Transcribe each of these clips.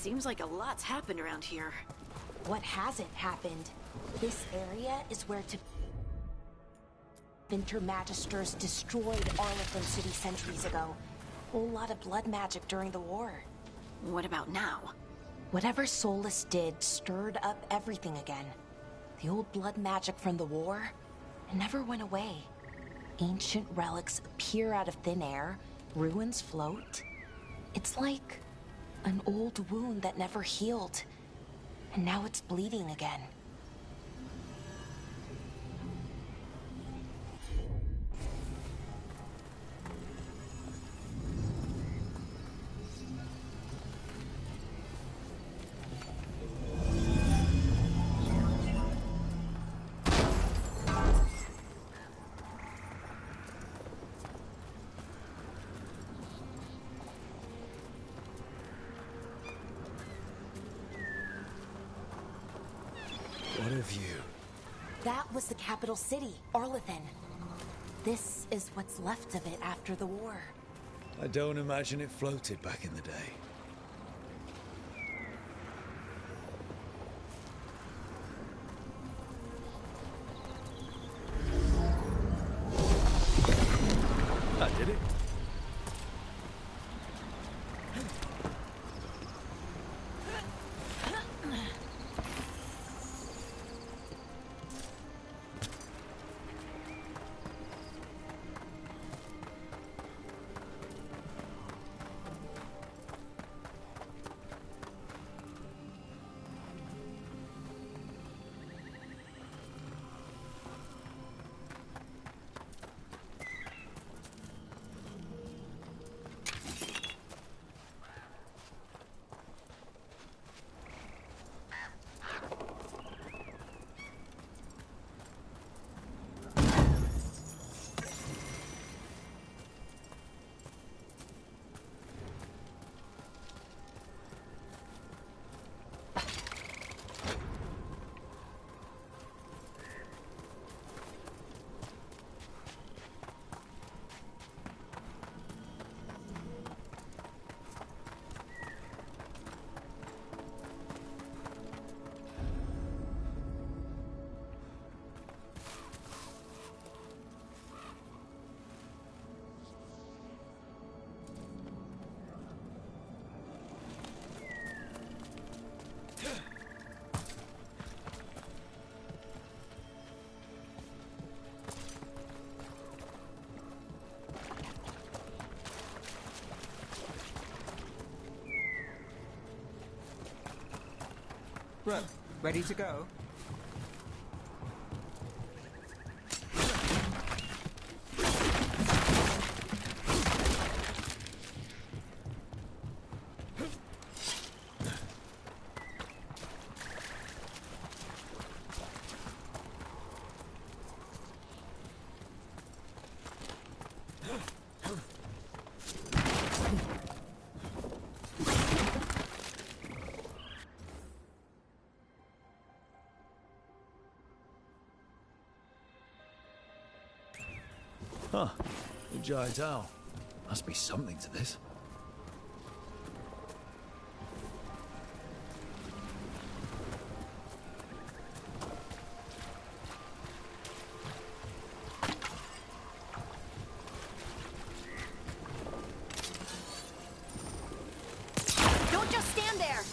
Seems like a lot's happened around here. What hasn't happened? This area is where Winter Magisters destroyed Arlington City centuries ago. Whole lot of blood magic during the war. What about now? Whatever Solus did stirred up everything again. The old blood magic from the war, it never went away. Ancient relics appear out of thin air, ruins float. It's like an old wound that never healed, and now it's bleeding again. What a view. That was the capital city, Arlington. This is what's left of it after the war. I don't imagine it floated back in the day. That did it. Brooke, ready to go? Huh. The giant owl. Must be something to this. Don't just stand there!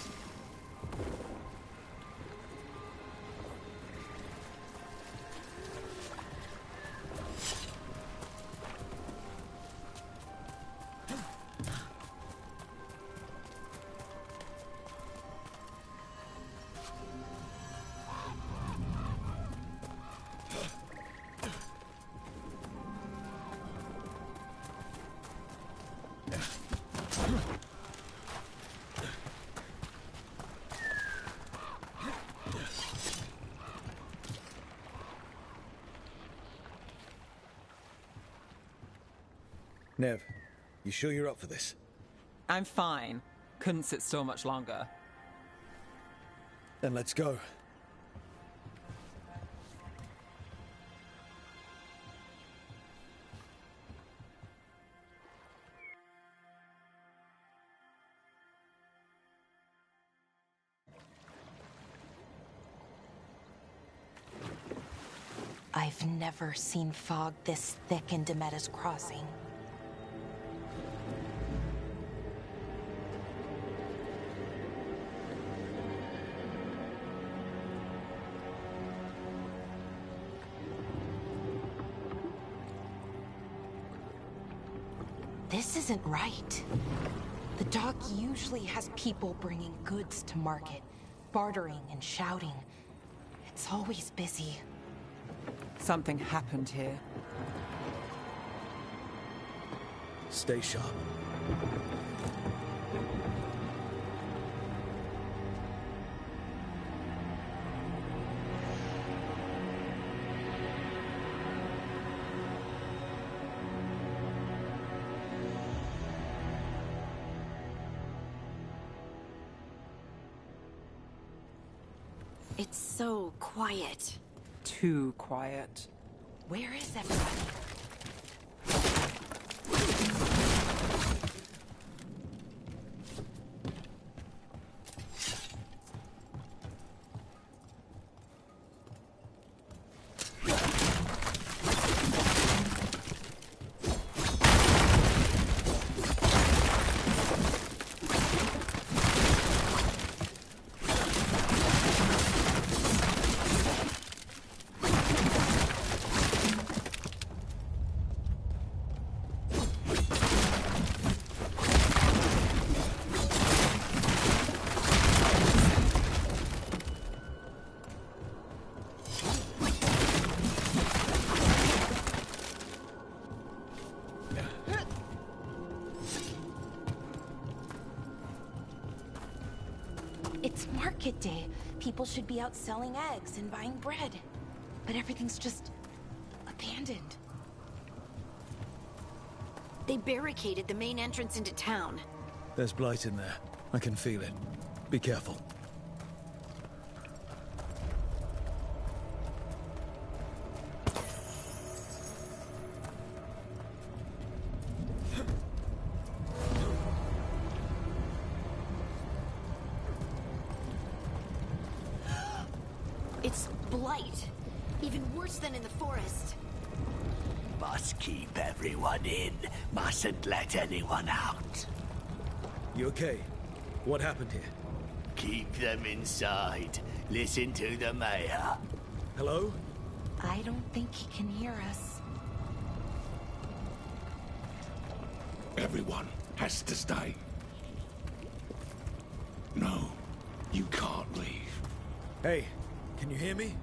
Nev, you sure you're up for this? I'm fine. Couldn't sit still much longer. Then let's go. I've never seen fog this thick in Demetta's Crossing. This isn't right. The dock usually has people bringing goods to market, bartering and shouting. It's always busy. Something happened here. Stay sharp. It's so quiet. Too quiet. Where is everybody? It's market day. People should be out selling eggs and buying bread. But everything's just abandoned. They barricaded the main entrance into town. There's blight in there. I can feel it. Be careful. It's blight. Even worse than in the forest. Must keep everyone in. Mustn't let anyone out. You okay? What happened here? Keep them inside. Listen to the mayor. Hello? I don't think he can hear us. Everyone has to stay. No, you can't leave. Hey, can you hear me?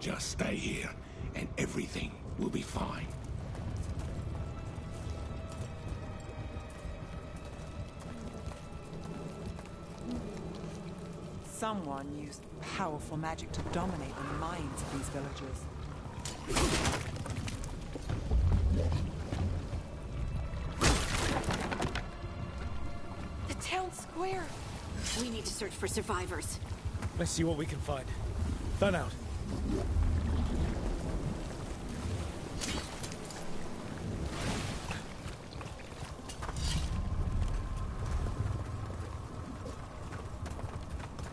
Just stay here, and everything will be fine. Someone used powerful magic to dominate the minds of these villagers. The town square! We need to search for survivors. Let's see what we can find. Fan out.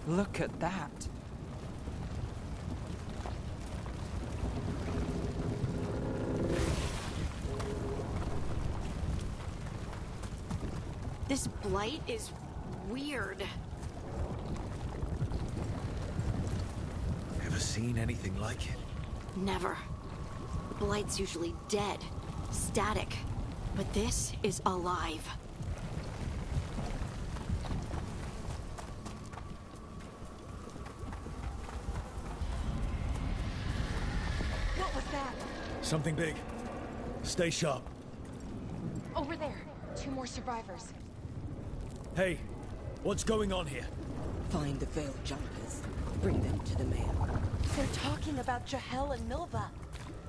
Look at that. This blight is weird. Ever seen anything like it? Never. Blight's usually dead, static. But this is alive. What was that? Something big. Stay sharp. Over there. 2 more survivors. Hey, what's going on here? Find the veiled jumpers. Bring them to the mayor. They're talking about Jahel and Milva.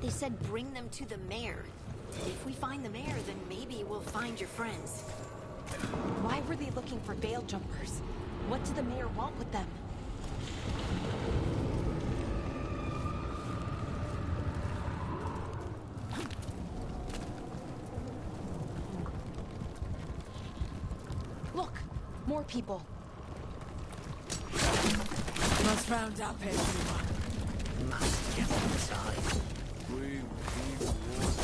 They said bring them to the mayor. If we find the mayor, then maybe we'll find your friends. Why were they looking for veil jumpers? What did the mayor want with them? Look! More people. Must round up everyone. Must get inside. We keep walking.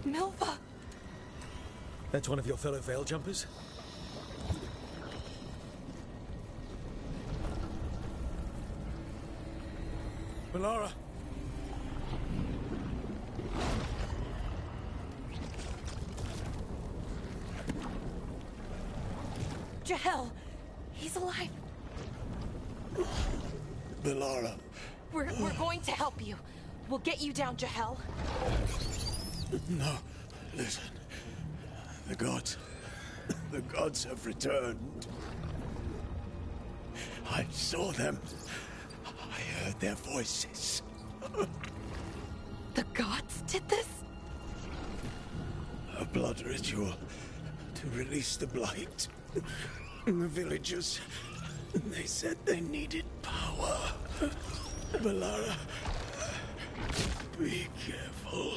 Milva! That's one of your fellow veil jumpers? Melara! Jahel! He's alive! Melara. We're going to help you. We'll get you down, Jahel. No, listen. The gods have returned. I saw them. I heard their voices. The gods did this? A blood ritual to release the blight. The villagers, they said they needed power. Melara, be careful.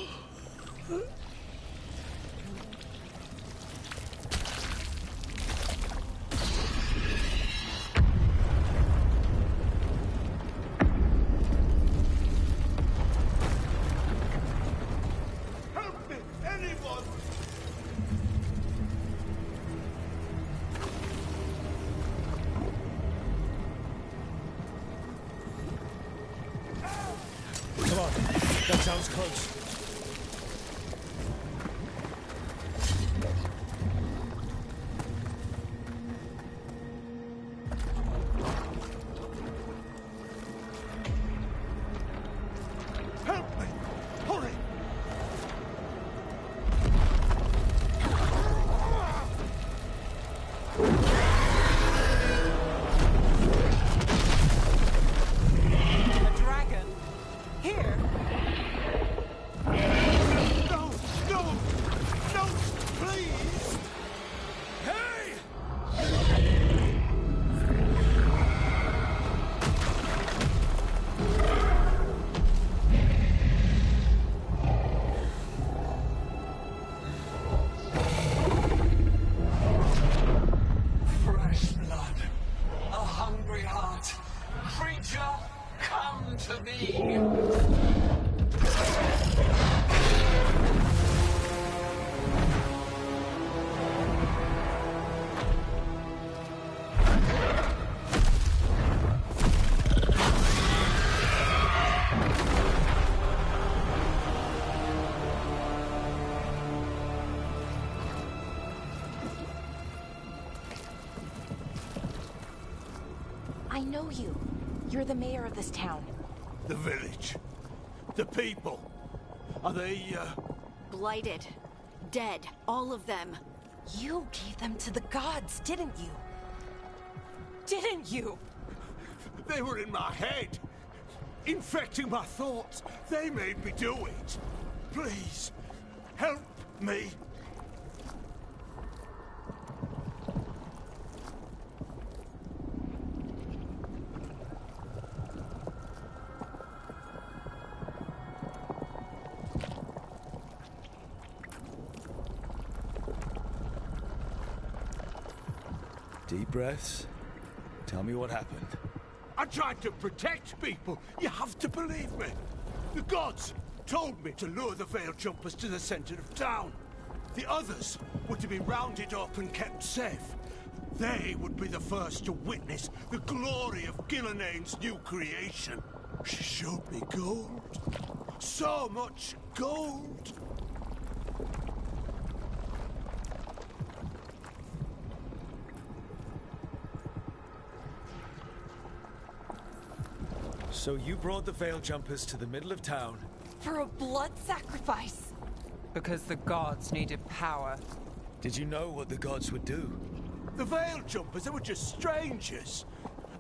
Help me, anyone! Come on, that sounds close. Help me! Hurry! A dragon? Here? No! No! No! Please! Hey! Fresh blood. A hungry heart. Creature, come to me. I know you. You're the mayor of this town. The village. The people. Are they, Blighted. Dead. All of them. You gave them to the gods, didn't you? Didn't you? They were in my head. Infecting my thoughts. They made me do it. Please, help me. Deep breaths. Tell me what happened. I tried to protect people. You have to believe me. The gods told me to lure the veil jumpers to the center of town. The others were to be rounded up and kept safe. They would be the first to witness the glory of Gillenane's new creation. She showed me gold. So much gold. So you brought the veil jumpers to the middle of town. For a blood sacrifice. Because the gods needed power. Did you know what the gods would do? The veil jumpers, they were just strangers.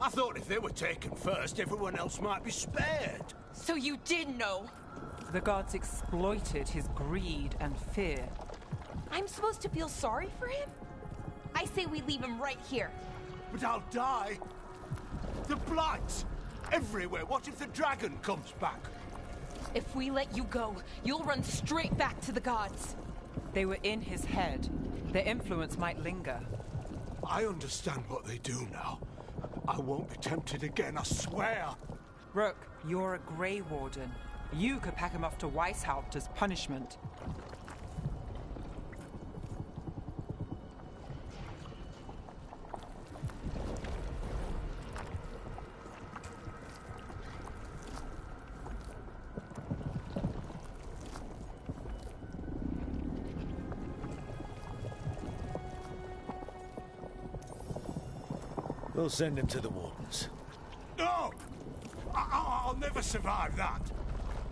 I thought if they were taken first, everyone else might be spared. So you did know. The gods exploited his greed and fear. I'm supposed to feel sorry for him? I say we leave him right here. But I'll die. The blight! Everywhere. What if the dragon comes back? If we let you go, you'll run straight back to the gods. They were in his head. Their influence might linger. I understand what they do now. I won't be tempted again, I swear. Rook, you're a Grey Warden. You could pack him off to Weishaupt as punishment. We'll send him to the Wardens. No! I'll never survive that.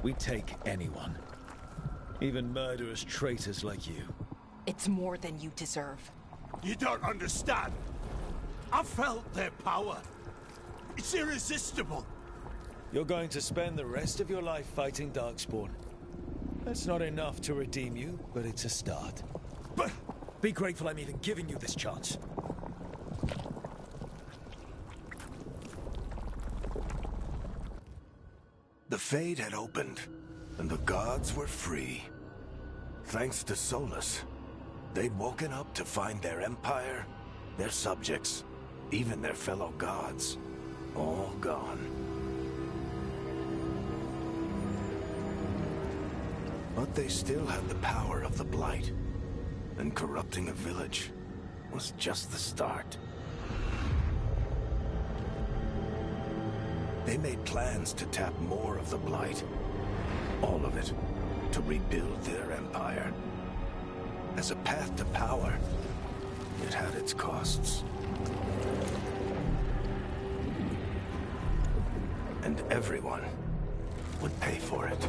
We take anyone. Even murderous traitors like you. It's more than you deserve. You don't understand. I felt their power. It's irresistible. You're going to spend the rest of your life fighting Darkspawn. That's not enough to redeem you, but it's a start. But be grateful I'm even giving you this chance. The Fade had opened, and the gods were free. Thanks to Solus, they'd woken up to find their empire, their subjects, even their fellow gods, all gone. But they still had the power of the Blight, and corrupting a village was just the start. They made plans to tap more of the Blight. All of it, to rebuild their empire. As a path to power, it had its costs. And everyone would pay for it.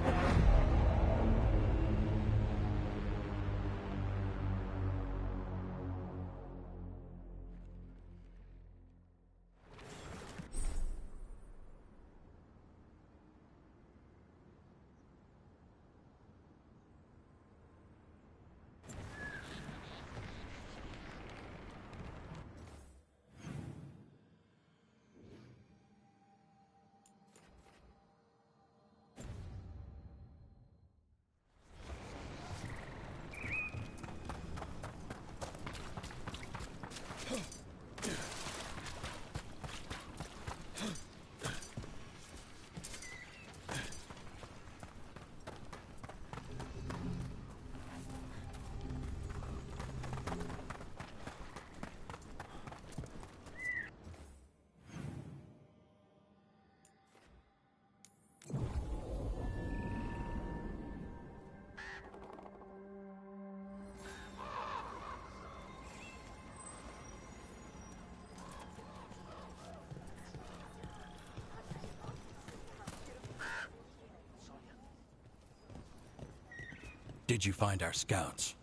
Did you find our scouts?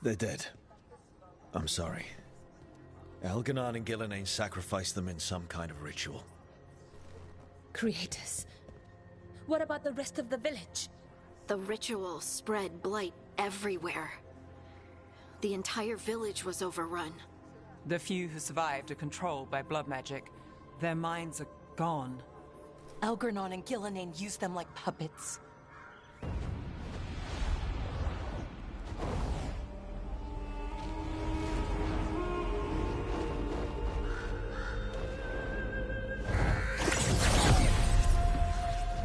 They're dead. I'm sorry. Elganon and Gillenane sacrificed them in some kind of ritual. Creators. What about the rest of the village? The ritual spread blight everywhere. The entire village was overrun. The few who survived are controlled by blood magic. Their minds are gone. Elganon and Gillenane used them like puppets.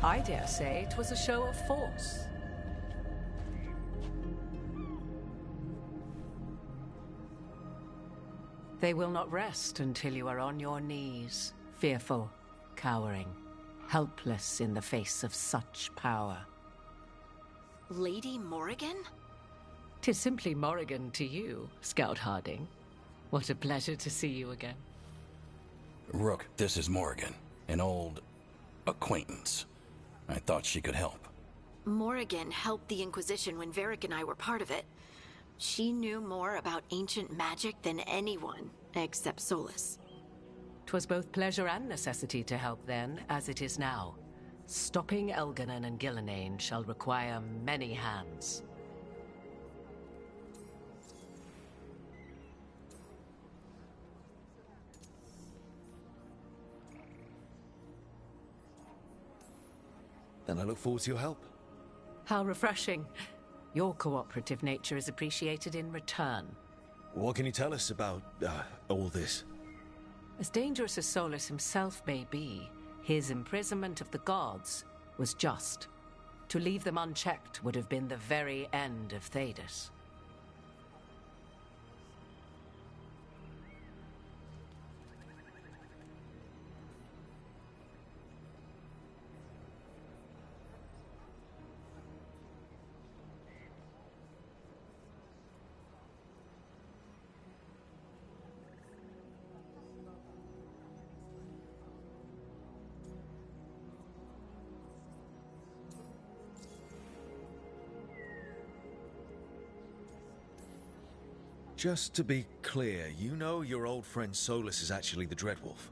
I dare say it was a show of force. They will not rest until you are on your knees, fearful, cowering, helpless in the face of such power. Lady Morrigan? 'Tis simply Morrigan to you, Scout Harding. What a pleasure to see you again. Rook, this is Morrigan, an old acquaintance. I thought she could help. Morrigan helped the Inquisition when Varric and I were part of it. She knew more about ancient magic than anyone, except Solus. 'Twas both pleasure and necessity to help then, as it is now. Stopping Elganon and Gillenane shall require many hands. and I look forward to your help. How refreshing. Your cooperative nature is appreciated in return. What can you tell us about, all this? As dangerous as Solus himself may be, his imprisonment of the gods was just. To leave them unchecked would have been the very end of Thedas. Just to be clear, you know your old friend Solus is actually the Dreadwolf?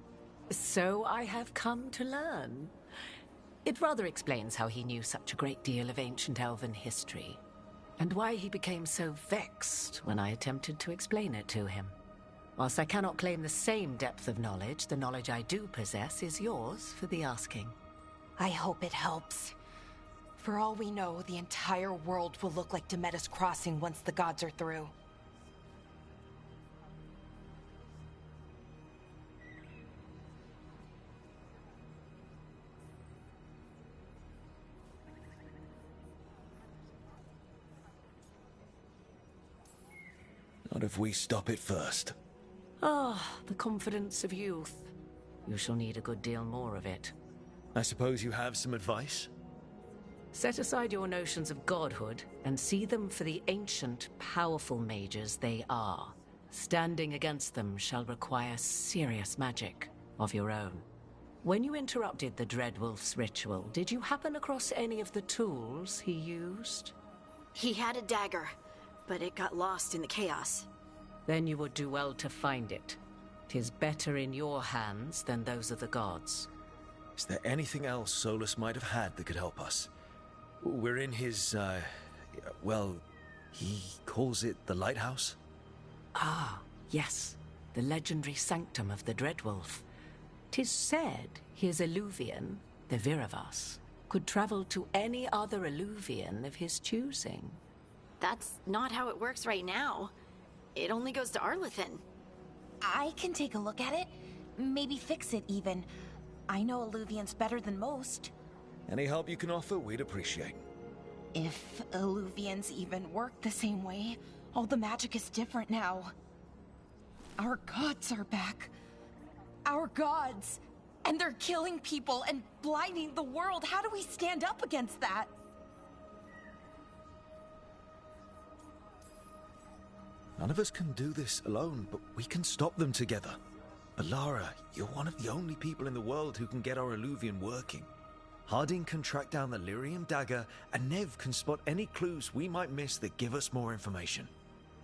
So I have come to learn. It rather explains how he knew such a great deal of ancient elven history, and why he became so vexed when I attempted to explain it to him. Whilst I cannot claim the same depth of knowledge, the knowledge I do possess is yours for the asking. I hope it helps. For all we know, the entire world will look like Demetus Crossing once the gods are through. Not if we stop it first. Ah, the confidence of youth. You shall need a good deal more of it. I suppose you have some advice? Set aside your notions of godhood and see them for the ancient, powerful mages they are. Standing against them shall require serious magic of your own. When you interrupted the Dreadwolf's ritual, did you happen across any of the tools he used? He had a dagger, but it got lost in the chaos. Then you would do well to find it. 'Tis better in your hands than those of the gods. Is there anything else Solus might have had that could help us? We're in his, well, he calls it the lighthouse? Ah, yes. The legendary sanctum of the Dreadwolf. 'Tis said his Eluvian, the Viravas, could travel to any other Eluvian of his choosing. That's not how it works right now. It only goes to Arlethan. I can take a look at it. Maybe fix it, even. I know Eluvians better than most. Any help you can offer, we'd appreciate. If Eluvians even work the same way, all the magic is different now. Our gods are back. Our gods! And they're killing people and blinding the world. How do we stand up against that? None of us can do this alone, but we can stop them together. Alara, you're one of the only people in the world who can get our Eluvian working. Harding can track down the Lyrium dagger, and Nev can spot any clues we might miss that give us more information.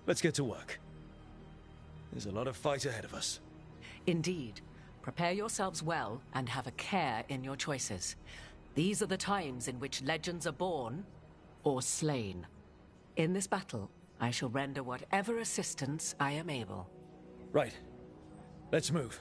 Let's get to work. There's a lot of fight ahead of us. Indeed. Prepare yourselves well and have a care in your choices. These are the times in which legends are born or slain. In this battle, I shall render whatever assistance I am able. Right. Let's move.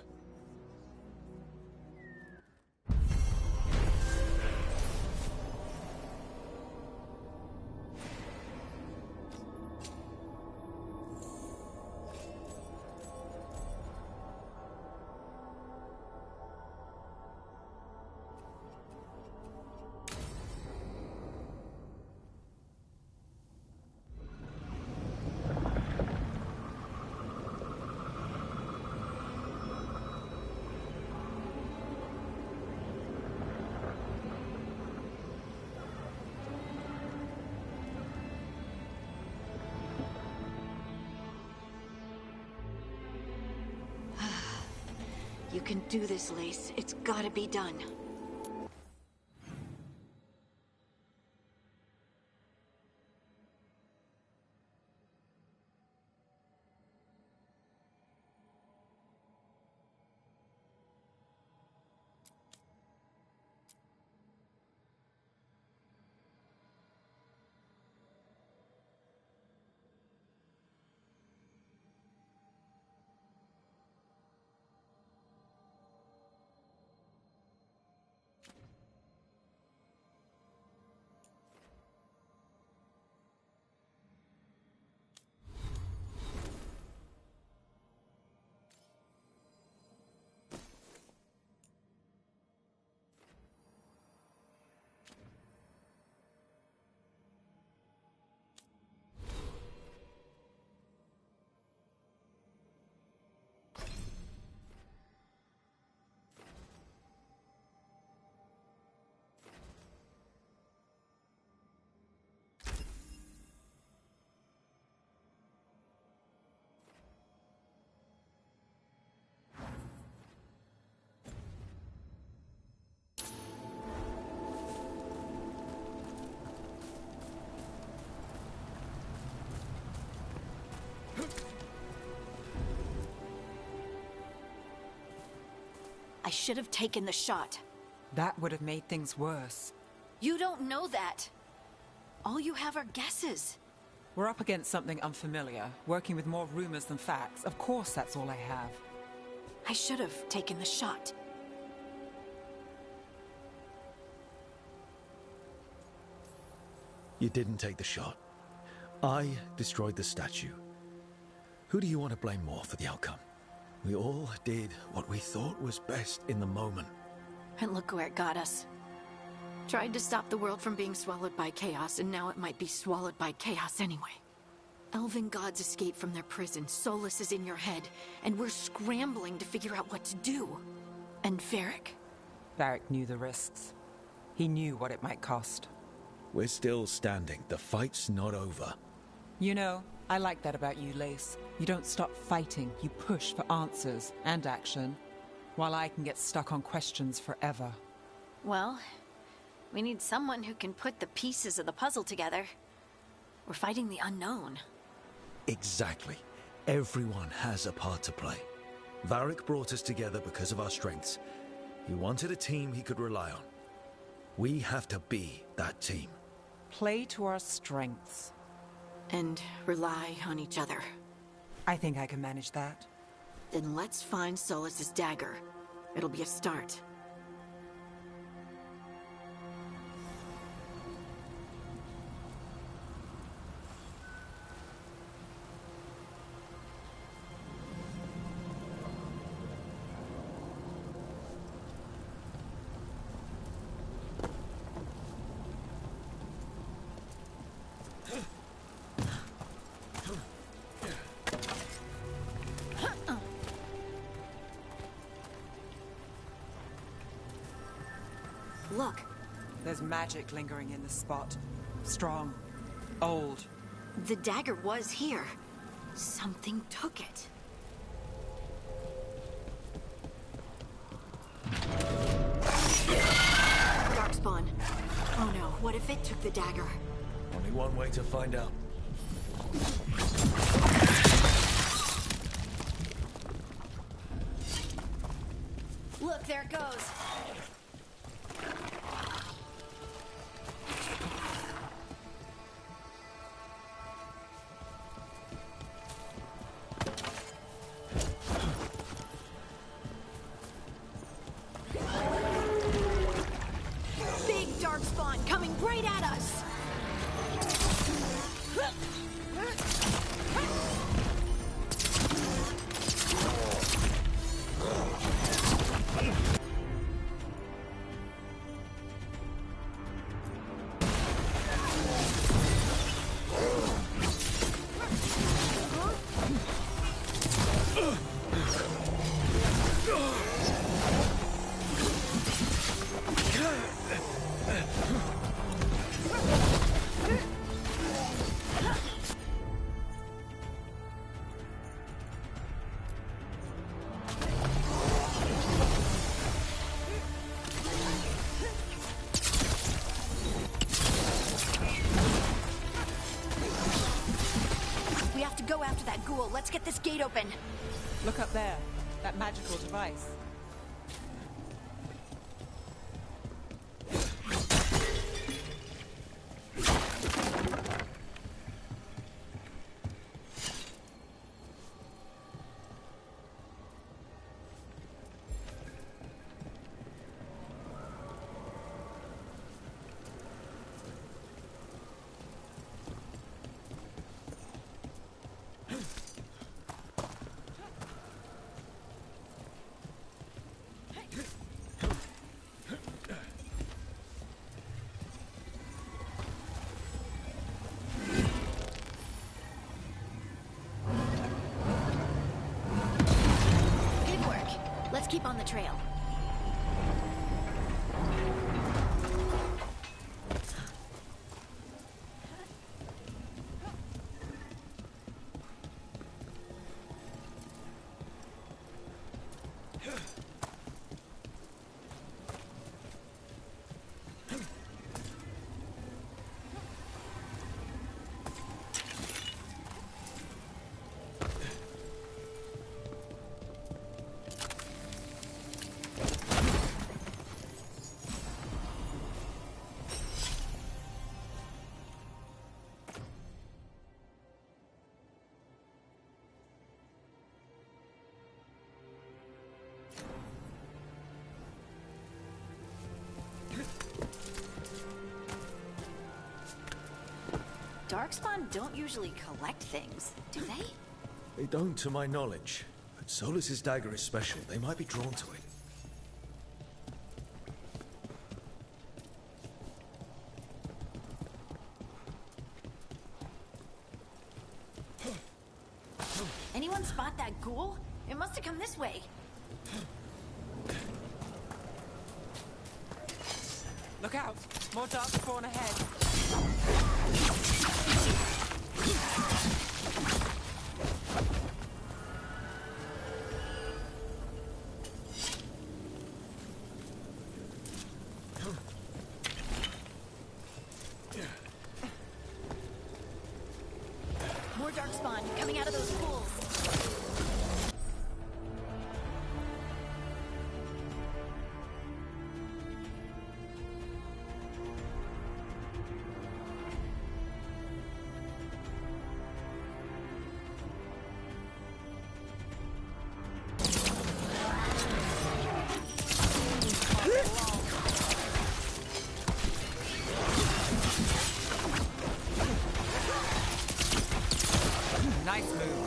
You can do this, Lace. It's gotta be done. I should have taken the shot. That would have made things worse. You don't know that. All you have are guesses. We're up against something unfamiliar, working with more rumors than facts. Of course that's all I have. I should have taken the shot. You didn't take the shot. I destroyed the statue. Who do you want to blame more for the outcome? We all did what we thought was best in the moment. And look where it got us. Tried to stop the world from being swallowed by chaos, and now it might be swallowed by chaos anyway. Elven gods escaped from their prison, Solus is in your head, and we're scrambling to figure out what to do. And Varric? Varric knew the risks. He knew what it might cost. We're still standing. The fight's not over. You know, I like that about you, Lace. You don't stop fighting, you push for answers and action, while I can get stuck on questions forever. Well, we need someone who can put the pieces of the puzzle together. We're fighting the unknown. Exactly. Everyone has a part to play. Varric brought us together because of our strengths. He wanted a team he could rely on. We have to be that team. Play to our strengths. And rely on each other. I think I can manage that. Then let's find Solus's dagger. It'll be a start. Look. There's magic lingering in the spot. Strong. Old. The dagger was here. Something took it. Darkspawn. Oh no, what if it took the dagger? Only one way to find out. Look, there it goes. Big darkspawn coming right at us. Go after that ghoul. Let's get this gate open. Look up there. That magical device. Let's keep on the trail. Darkspawn don't usually collect things, do they? They don't, to my knowledge. But Solus's dagger is special. They might be drawn to it. Anyone spot that ghoul? It must have come this way. Look out! More dark spawn ahead. More darkspawn coming out of those pools. Nice move.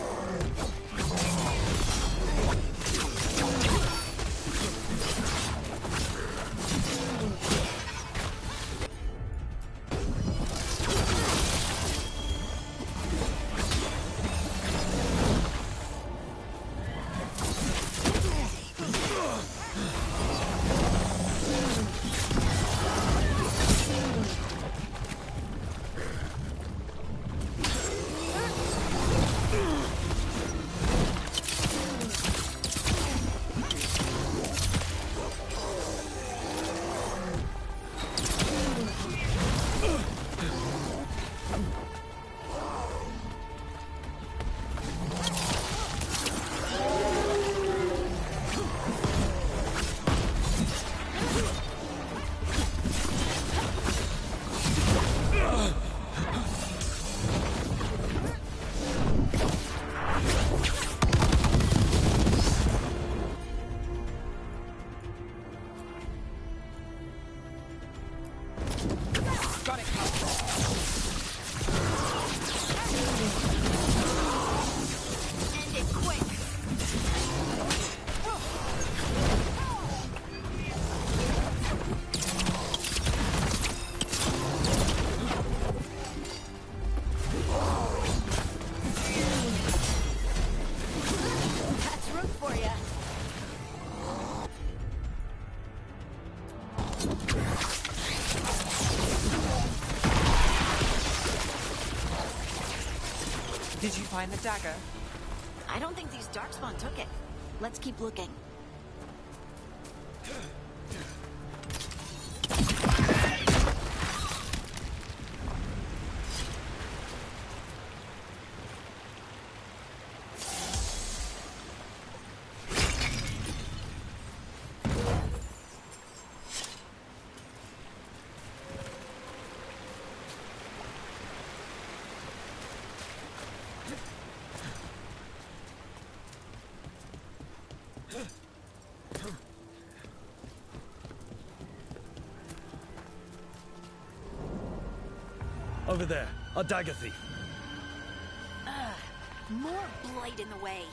Did you find the dagger? I don't think these darkspawn took it. Let's keep looking. Over there, a dagger thief. More blight in the way.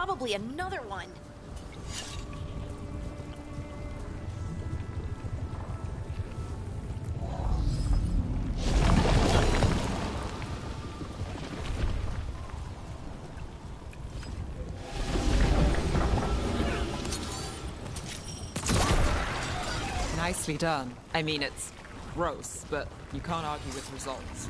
probably another one. Nicely done. I mean, it's gross, but you can't argue with results.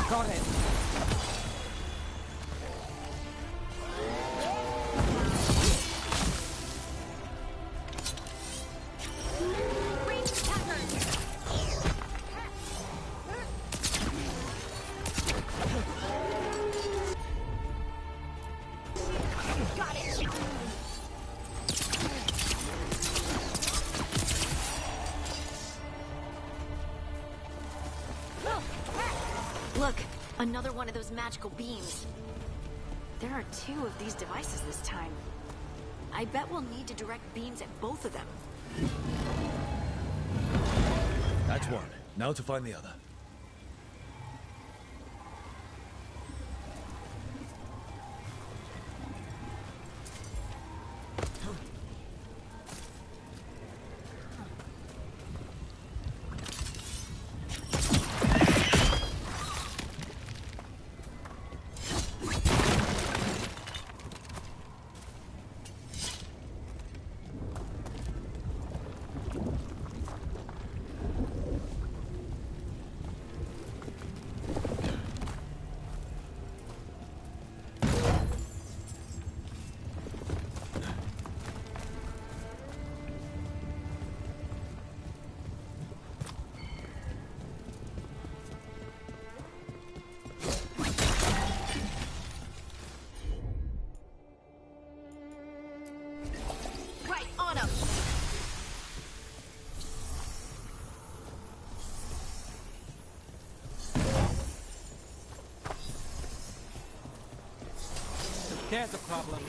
Got it. Look, another one of those magical beams. There are 2 of these devices this time. I bet we'll need to direct beams at both of them. That's one. Now to find the other. There's a problem.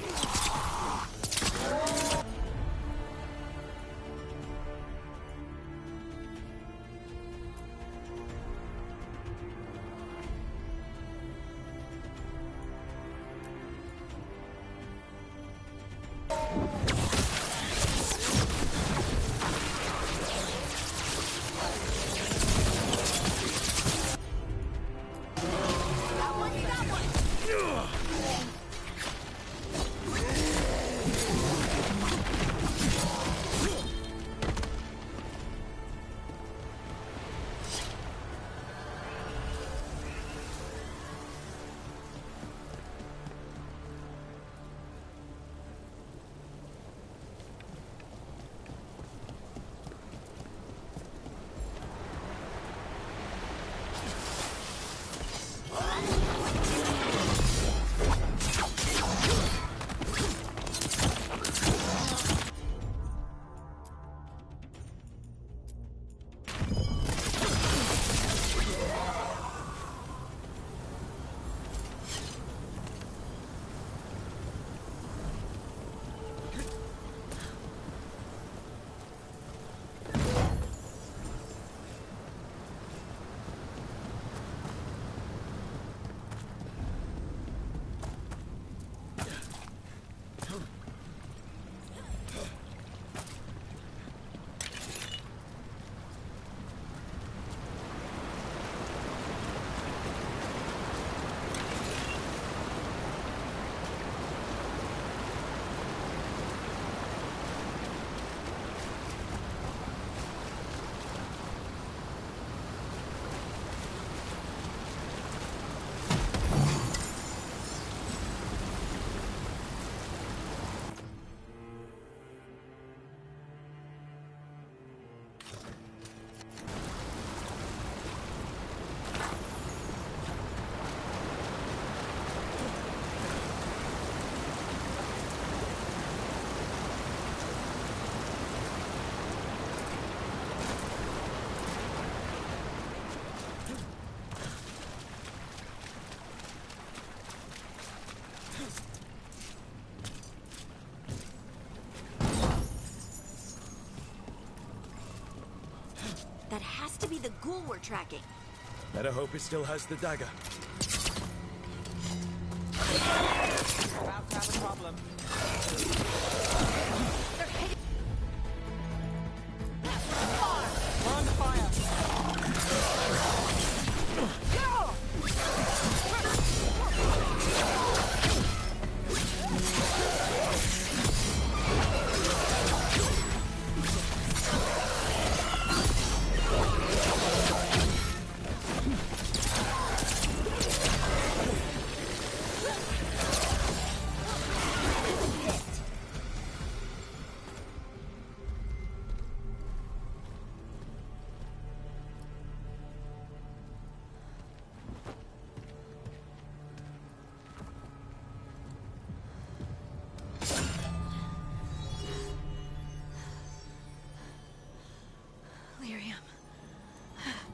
the ghoul we're tracking. Better hope it still has the dagger. About to have a problem. They're hitting. We're under fire.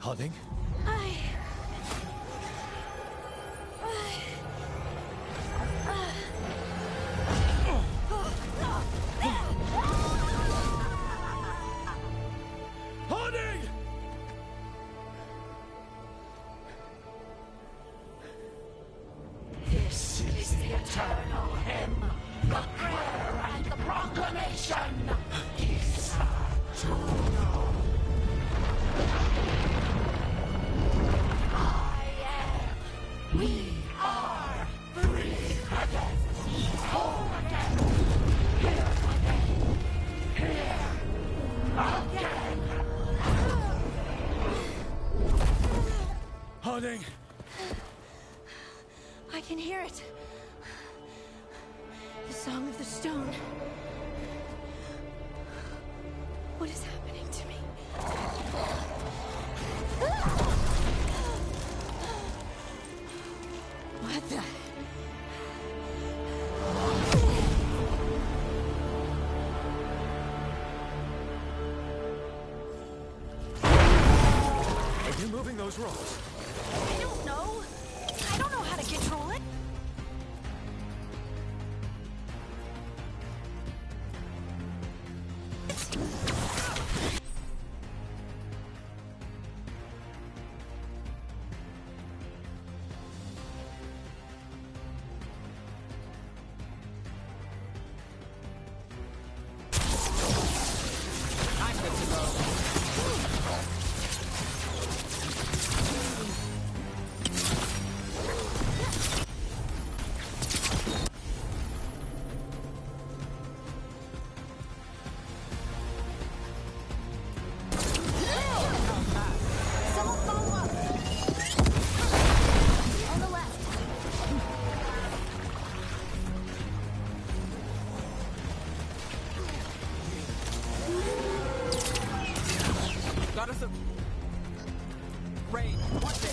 Harding? Harding! This is the eternal hymn, the prayer and the proclamation. Isa Tuno. We are free again, whole again, here again, here again. Harding! I can hear it. The Song of the Stone. What is happening to me? What the? Are you moving those rocks? I don't know. I don't know how to control it. I'm good to go. Someone follow up. On the left. Got us a rain. Watch it.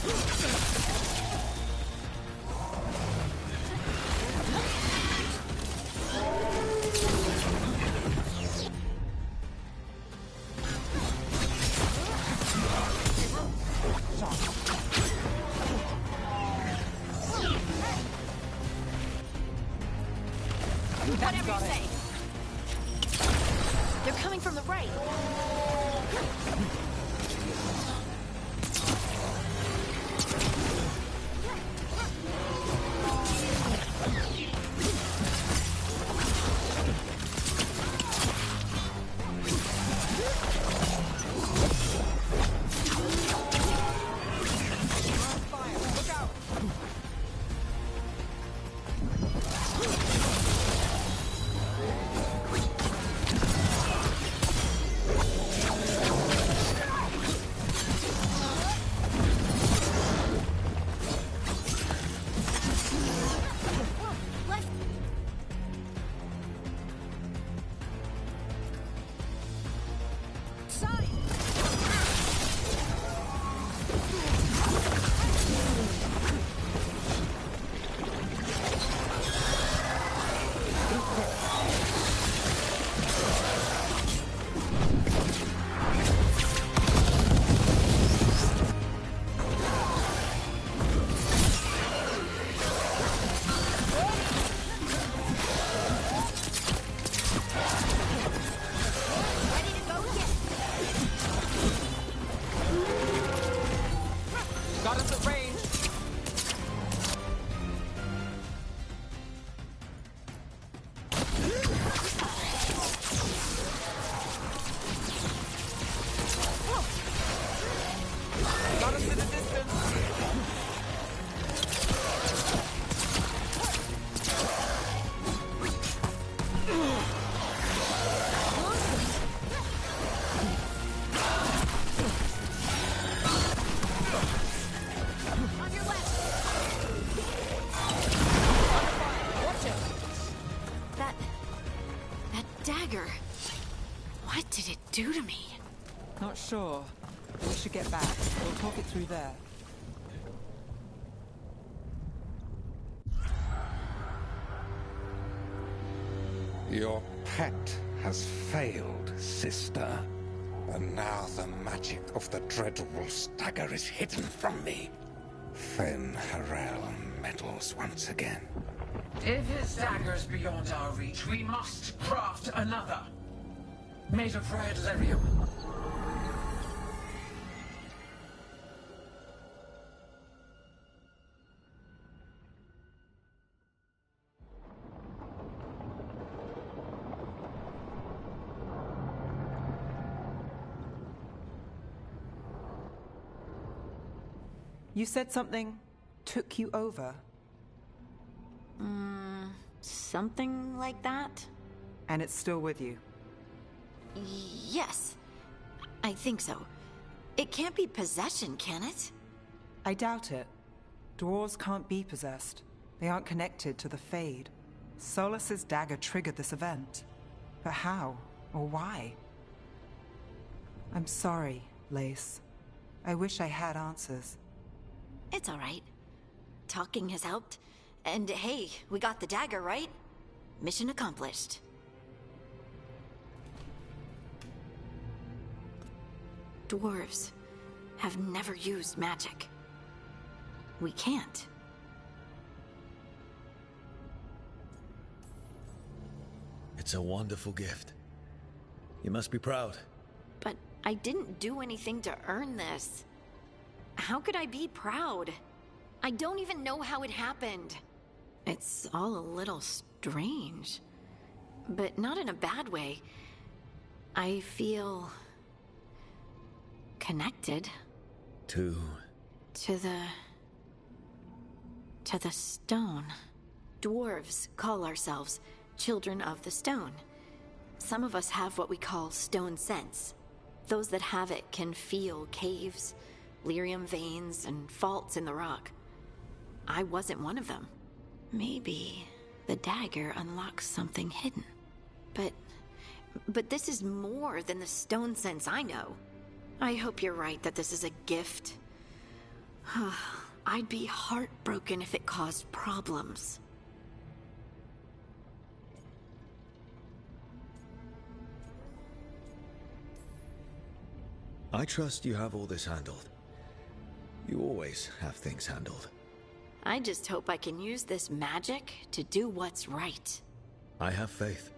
Whatever got you it. say. They're coming from the right. Look out! dagger. What did it do to me? Not sure. We should get back. We'll talk it through there. Your pet has failed, sister. And now the magic of the dreadful dagger is hidden from me. Fen Harel meddles once again. If his dagger's beyond our reach, we must craft another. Made of red lyrium. You said something took you over? Something like that? And it's still with you? Yes. I think so. It can't be possession, can it? I doubt it. Dwarves can't be possessed. They aren't connected to the Fade. Solus's dagger triggered this event. But how? Or why? I'm sorry, Lace. I wish I had answers. It's all right. Talking has helped. And hey, we got the dagger, right? Mission accomplished. Dwarves have never used magic. We can't. It's a wonderful gift. You must be proud. But I didn't do anything to earn this. How could I be proud? I don't even know how it happened. It's all a little strange. But not in a bad way. I feel... connected. To the stone. Dwarves call ourselves children of the stone. Some of us have what we call stone sense. Those that have it can feel caves, lyrium veins, and faults in the rock. I wasn't one of them. Maybe the dagger unlocks something hidden. But this is more than the stone sense I know. I hope you're right that this is a gift. I'd be heartbroken if it caused problems. I trust you have all this handled. You always have things handled. I just hope I can use this magic to do what's right. I have faith.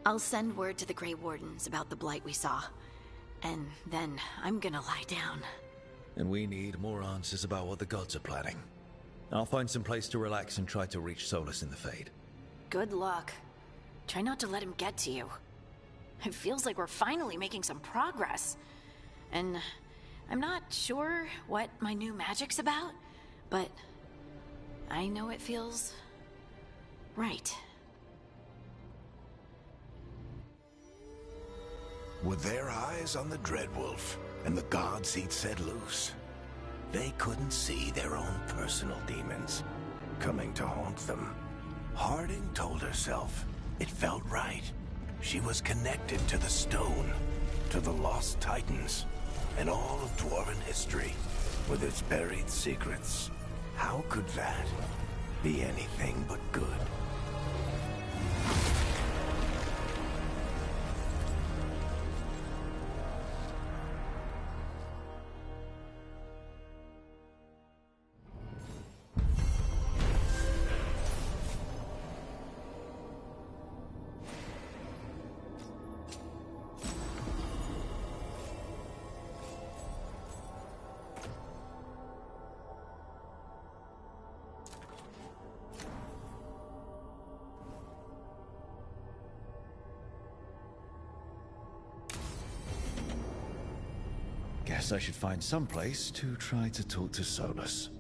I'll send word to the Grey Wardens about the blight we saw. And then I'm gonna lie down. And we need more answers about what the gods are planning. I'll find some place to relax and try to reach Solus in the Fade. Good luck. Try not to let him get to you. It feels like we're finally making some progress. And I'm not sure what my new magic's about, but I know it feels right. With their eyes on the Dreadwolf and the gods he'd set loose, they couldn't see their own personal demons coming to haunt them. Harding told herself it felt right. She was connected to the stone, to the lost titans, and all of Dwarven history, with its buried secrets. How could that be anything but good? Guess I should find some place to try to talk to Solus.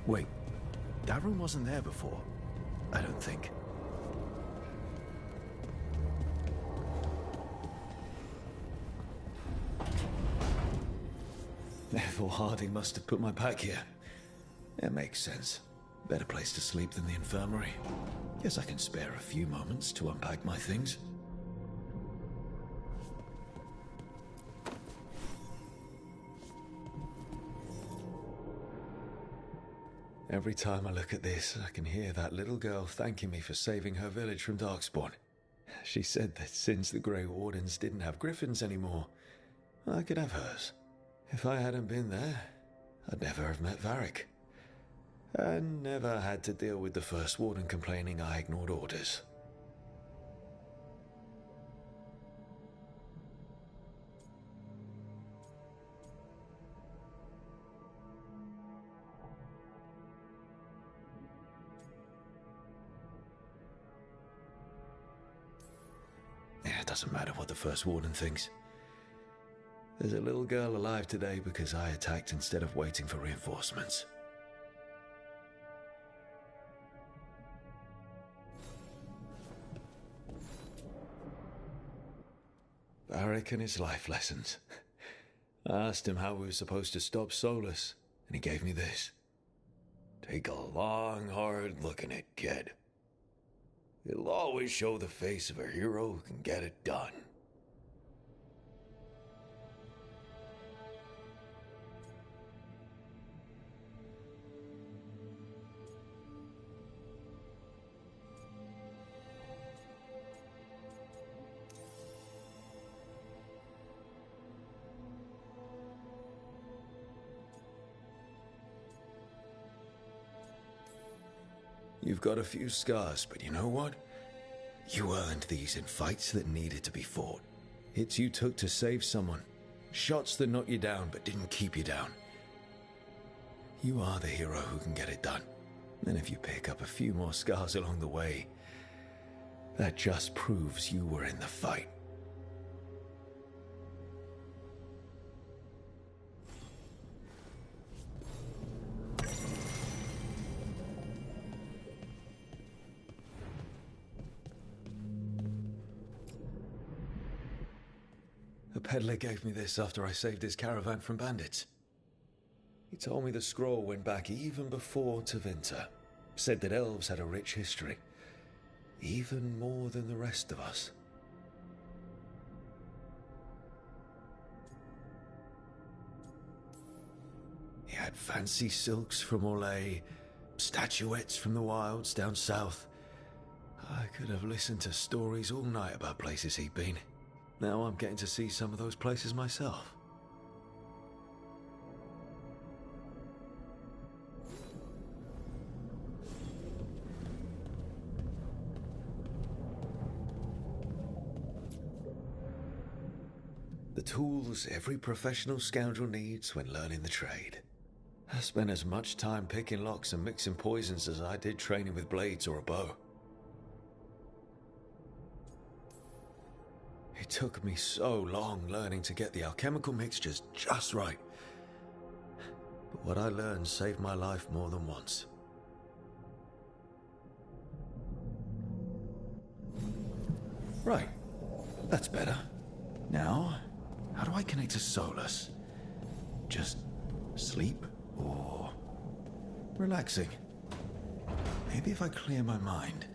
Wait, that room wasn't there before. I don't think. Therefore, Harding must have put my pack here. It makes sense. Better place to sleep than the infirmary. Guess I can spare a few moments to unpack my things. Every time I look at this, I can hear that little girl thanking me for saving her village from Darkspawn. She said that since the Grey Wardens didn't have griffins anymore, I could have hers. If I hadn't been there, I'd never have met Varric. And never had to deal with the First Warden complaining I ignored orders. It doesn't matter what the First Warden thinks. There's a little girl alive today because I attacked instead of waiting for reinforcements. Varric and his life lessons. I asked him how we were supposed to stop Solus, and he gave me this. Take a long, hard look at it, kid. It'll always show the face of a hero who can get it done. You've got a few scars, but you know what? You earned these in fights that needed to be fought. Hits you took to save someone. Shots that knocked you down but didn't keep you down. You are the hero who can get it done. And if you pick up a few more scars along the way, that just proves you were in the fight. A peddler gave me this after I saved his caravan from bandits. He told me the scroll went back even before Tevinter. Said that elves had a rich history, even more than the rest of us. He had fancy silks from Orlais, statuettes from the wilds down south. I could have listened to stories all night about places he'd been. Now I'm getting to see some of those places myself. The tools every professional scoundrel needs when learning the trade. I spent as much time picking locks and mixing poisons as I did training with blades or a bow. It took me so long learning to get the alchemical mixtures just right. But what I learned saved my life more than once. Right. That's better. Now, how do I connect to Solus? Just sleep or relaxing? Maybe if I clear my mind.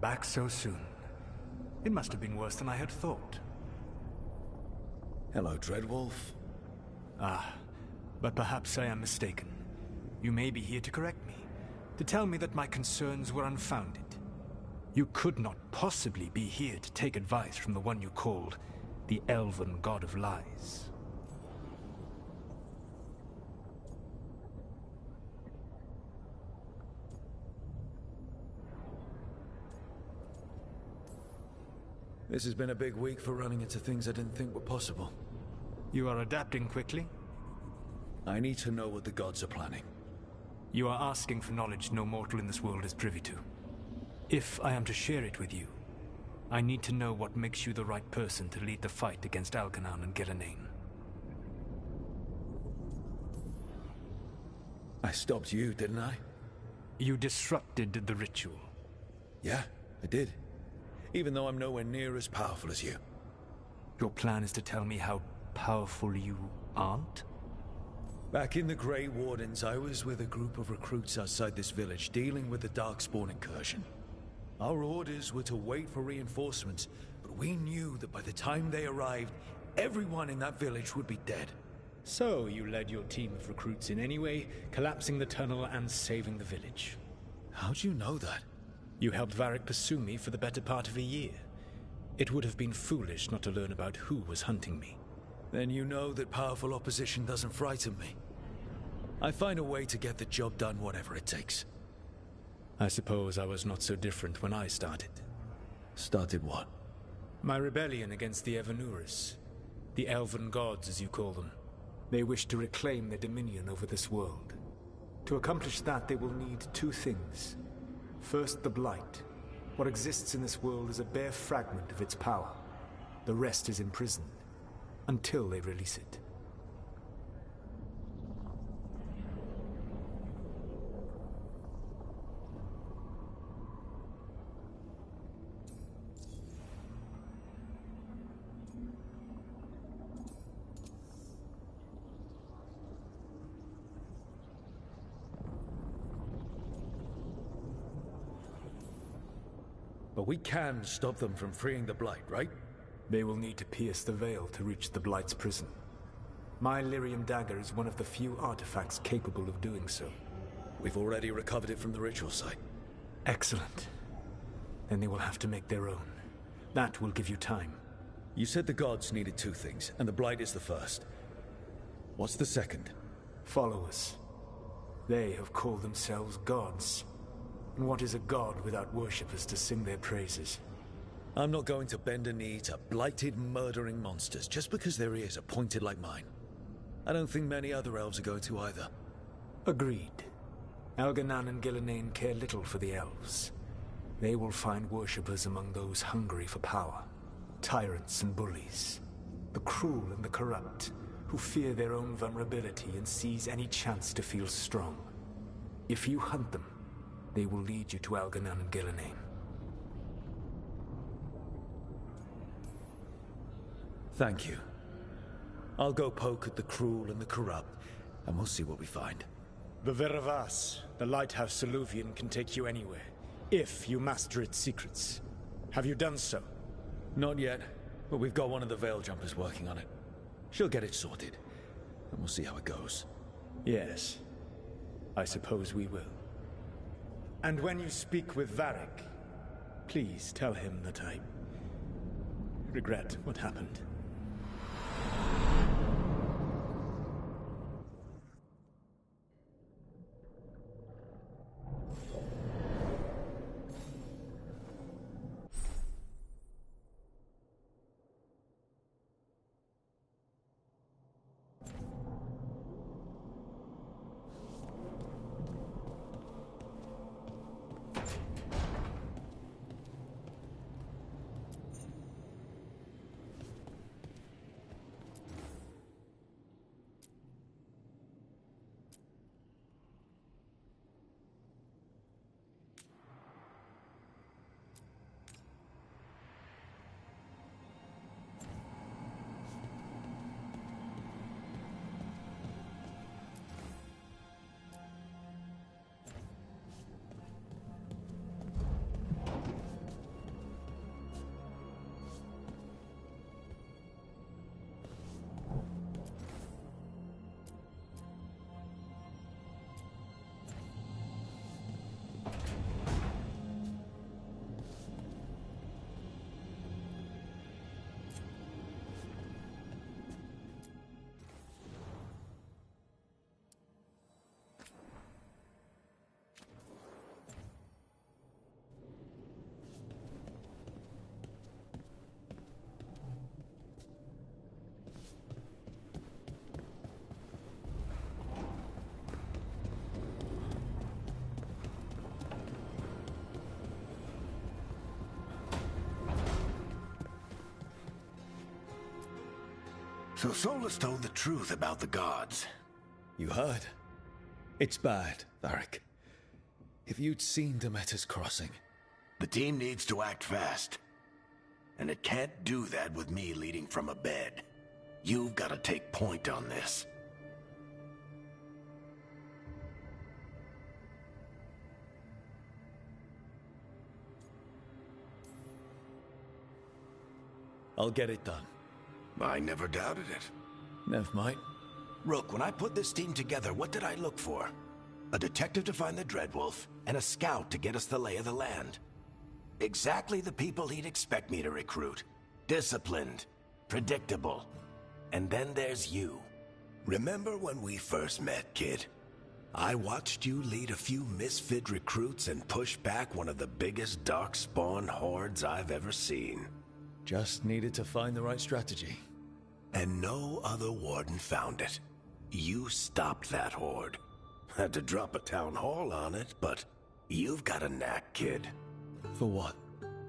back so soon. It must have been worse than I had thought. Hello, Dreadwolf. Ah, but perhaps I am mistaken. You may be here to correct me, to tell me that my concerns were unfounded. You could not possibly be here to take advice from the one you called the Elven God of Lies. This has been a big week for running into things I didn't think were possible. You are adapting quickly? I need to know what the gods are planning. You are asking for knowledge no mortal in this world is privy to. If I am to share it with you, I need to know what makes you the right person to lead the fight against Algernon and Gillenane. I stopped you, didn't I? You disrupted the ritual. Yeah, I did. Even though I'm nowhere near as powerful as you. Your plan is to tell me how powerful you aren't? Back in the Grey Wardens, I was with a group of recruits outside this village dealing with the Darkspawn incursion. Our orders were to wait for reinforcements, but we knew that by the time they arrived, everyone in that village would be dead. So you led your team of recruits in any way, collapsing the tunnel and saving the village. How'd you know that? You helped Varric pursue me for the better part of a year. It would have been foolish not to learn about who was hunting me. Then you know that powerful opposition doesn't frighten me. I find a way to get the job done, whatever it takes. I suppose I was not so different when I started. Started what? My rebellion against the Evanuris. The Elven Gods, as you call them. They wish to reclaim their dominion over this world. To accomplish that, they will need two things. First, the Blight. What exists in this world is a bare fragment of its power. The rest is imprisoned, until they release it. But we can stop them from freeing the Blight, right? They will need to pierce the veil to reach the Blight's prison. My Lyrium dagger is one of the few artifacts capable of doing so. We've already recovered it from the ritual site. Excellent. Then they will have to make their own. That will give you time. You said the gods needed two things, and the Blight is the first. What's the second? Followers. They have called themselves gods. And what is a god without worshippers to sing their praises? I'm not going to bend a knee to blighted, murdering monsters just because their ears are pointed like mine. I don't think many other elves are going to either. Agreed. Algernon and Gillenane care little for the elves. They will find worshippers among those hungry for power. Tyrants and bullies. The cruel and the corrupt, who fear their own vulnerability and seize any chance to feel strong. If you hunt them, they will lead you to Algernon and Gillenane. Thank you. I'll go poke at the cruel and the corrupt, and we'll see what we find. The Veravas, the lighthouse Soluvian, can take you anywhere, if you master its secrets. Have you done so? Not yet, but we've got one of the Veil Jumpers working on it. She'll get it sorted, and we'll see how it goes. Yes, I suppose we will. And when you speak with Varric, please tell him that I regret what happened. So Solus told the truth about the gods. You heard? It's bad, Varric. If you'd seen Demeter's crossing... The team needs to act fast. And it can't do that with me leading from a bed. You've got to take point on this. I'll get it done. I never doubted it. Never mind. Rook, when I put this team together, what did I look for? A detective to find the Dreadwolf, and a scout to get us the lay of the land. Exactly the people he'd expect me to recruit. Disciplined, predictable. And then there's you. Remember when we first met, kid? I watched you lead a few misfit recruits and push back one of the biggest darkspawn hordes I've ever seen. Just needed to find the right strategy. And no other warden found it. You stopped that horde. Had to drop a town hall on it, but you've got a knack, kid. For what?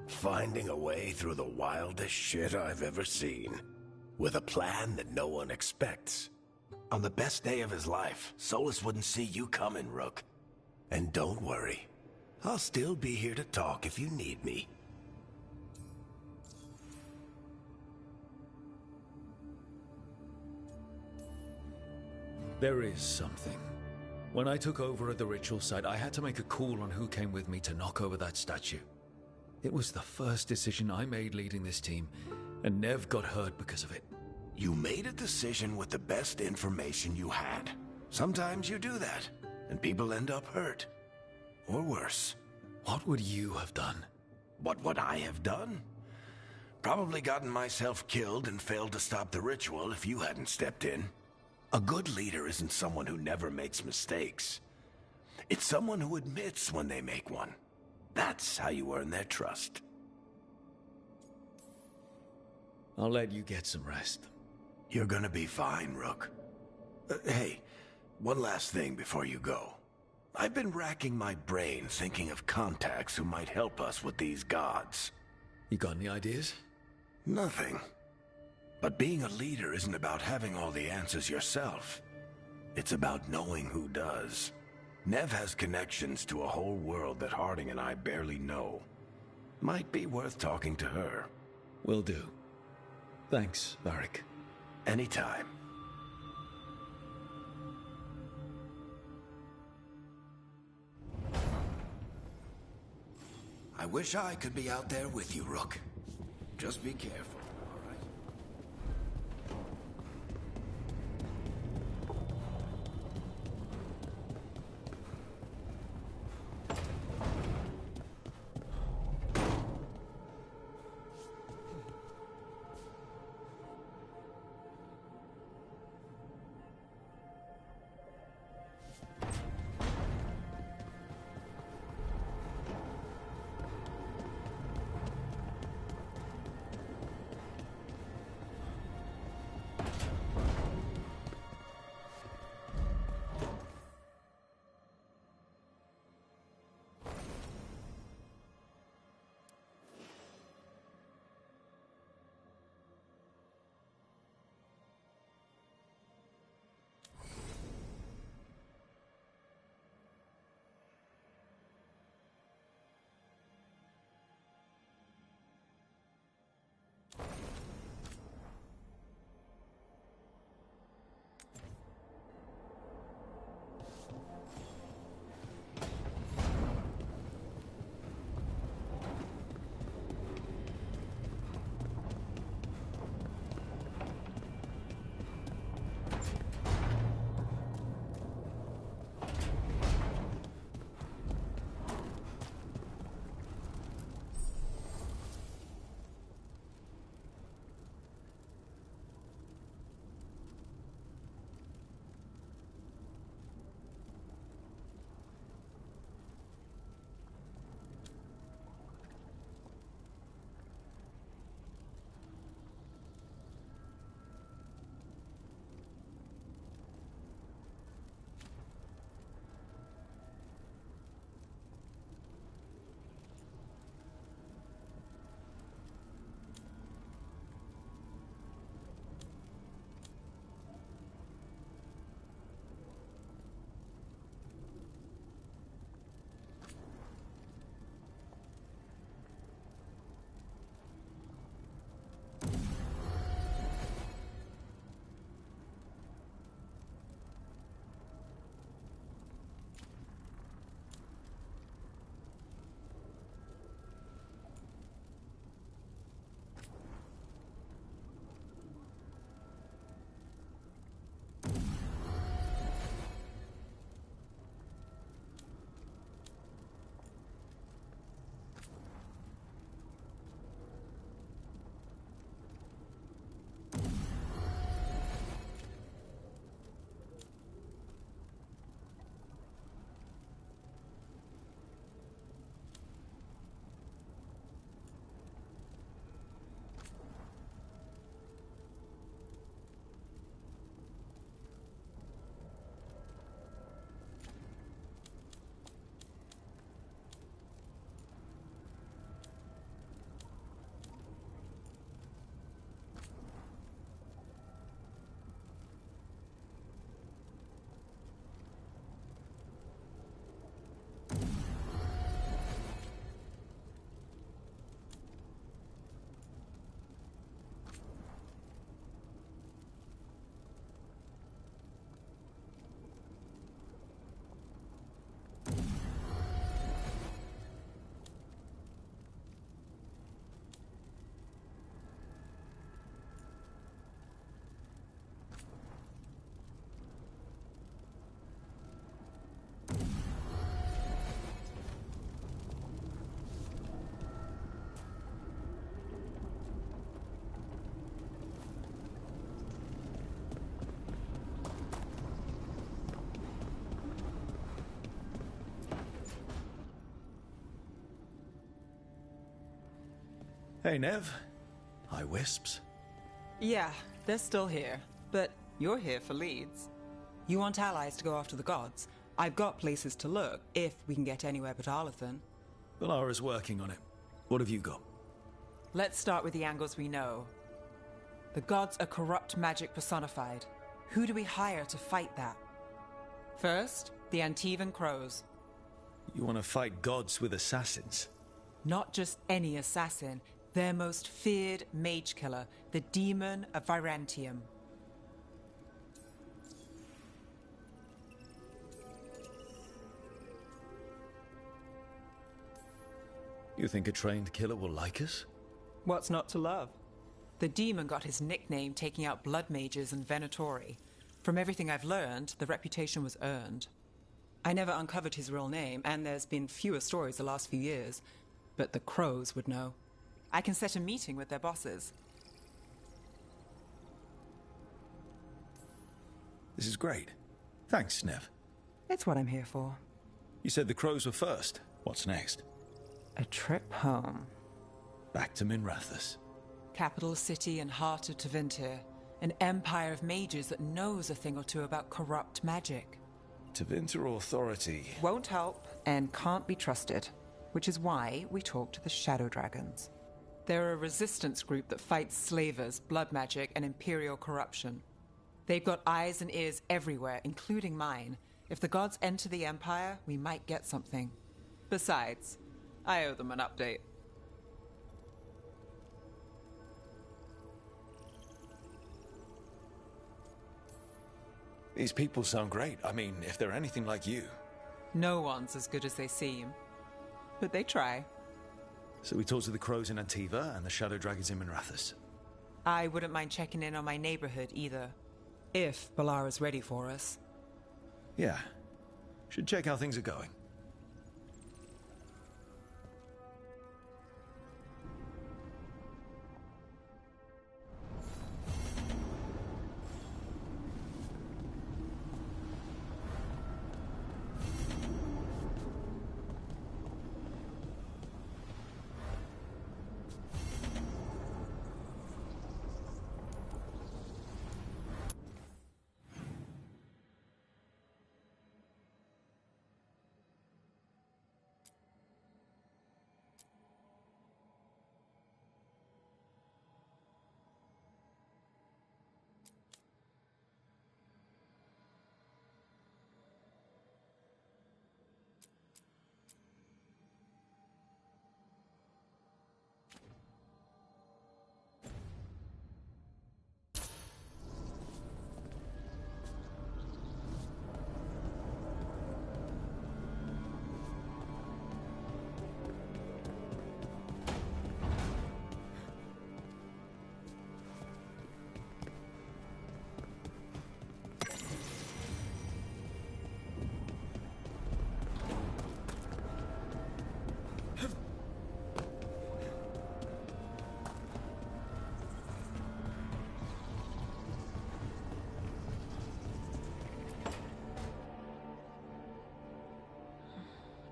Finding a way through the wildest shit I've ever seen. With a plan that no one expects. On the best day of his life, Solus wouldn't see you coming, Rook. And don't worry. I'll still be here to talk if you need me. There is something. When I took over at the ritual site, I had to make a call on who came with me to knock over that statue. It was the first decision I made leading this team, and Nev got hurt because of it. You made a decision with the best information you had. Sometimes you do that, and people end up hurt. Or worse. What would you have done? What would I have done? Probably gotten myself killed and failed to stop the ritual if you hadn't stepped in. A good leader isn't someone who never makes mistakes. It's someone who admits when they make one. That's how you earn their trust. I'll let you get some rest. You're gonna be fine, Rook. Hey, one last thing before you go. I've been racking my brain thinking of contacts who might help us with these gods. You got any ideas? Nothing. But being a leader isn't about having all the answers yourself. It's about knowing who does. Nev has connections to a whole world that Harding and I barely know. Might be worth talking to her. Will do. Thanks, Varric. Anytime. I wish I could be out there with you, Rook. Just be careful, all right? Hey, Nev. Hi, Wisps. Yeah, they're still here, but you're here for leads. You want allies to go after the gods? I've got places to look, if we can get anywhere but Arlathan. Valara's working on it. What have you got? Let's start with the angles we know. The gods are corrupt magic personified. Who do we hire to fight that? First, the Antivan Crows. You want to fight gods with assassins? Not just any assassin, their most feared mage killer, the Demon of Virantium. You think a trained killer will like us? What's not to love? The demon got his nickname taking out blood mages and venatori. From everything I've learned, the reputation was earned. I never uncovered his real name, and there's been fewer stories the last few years, but the Crows would know. I can set a meeting with their bosses. This is great. Thanks, Nev. It's what I'm here for. You said the Crows were first. What's next? A trip home. Back to Minrathous. Capital city and heart of Tevinter. An empire of mages that knows a thing or two about corrupt magic. Tevinter authority won't help and can't be trusted, which is why we talk to the Shadow Dragons. They're a resistance group that fights slavers, blood magic, and imperial corruption. They've got eyes and ears everywhere, including mine. If the gods enter the empire, we might get something. Besides, I owe them an update. These people sound great. I mean, if they're anything like you. No one's as good as they seem. But they try. So we talk to the Crows in Antiva and the Shadow Dragons in Minrathous. I wouldn't mind checking in on my neighborhood either. If Balara's ready for us. Yeah. Should check how things are going.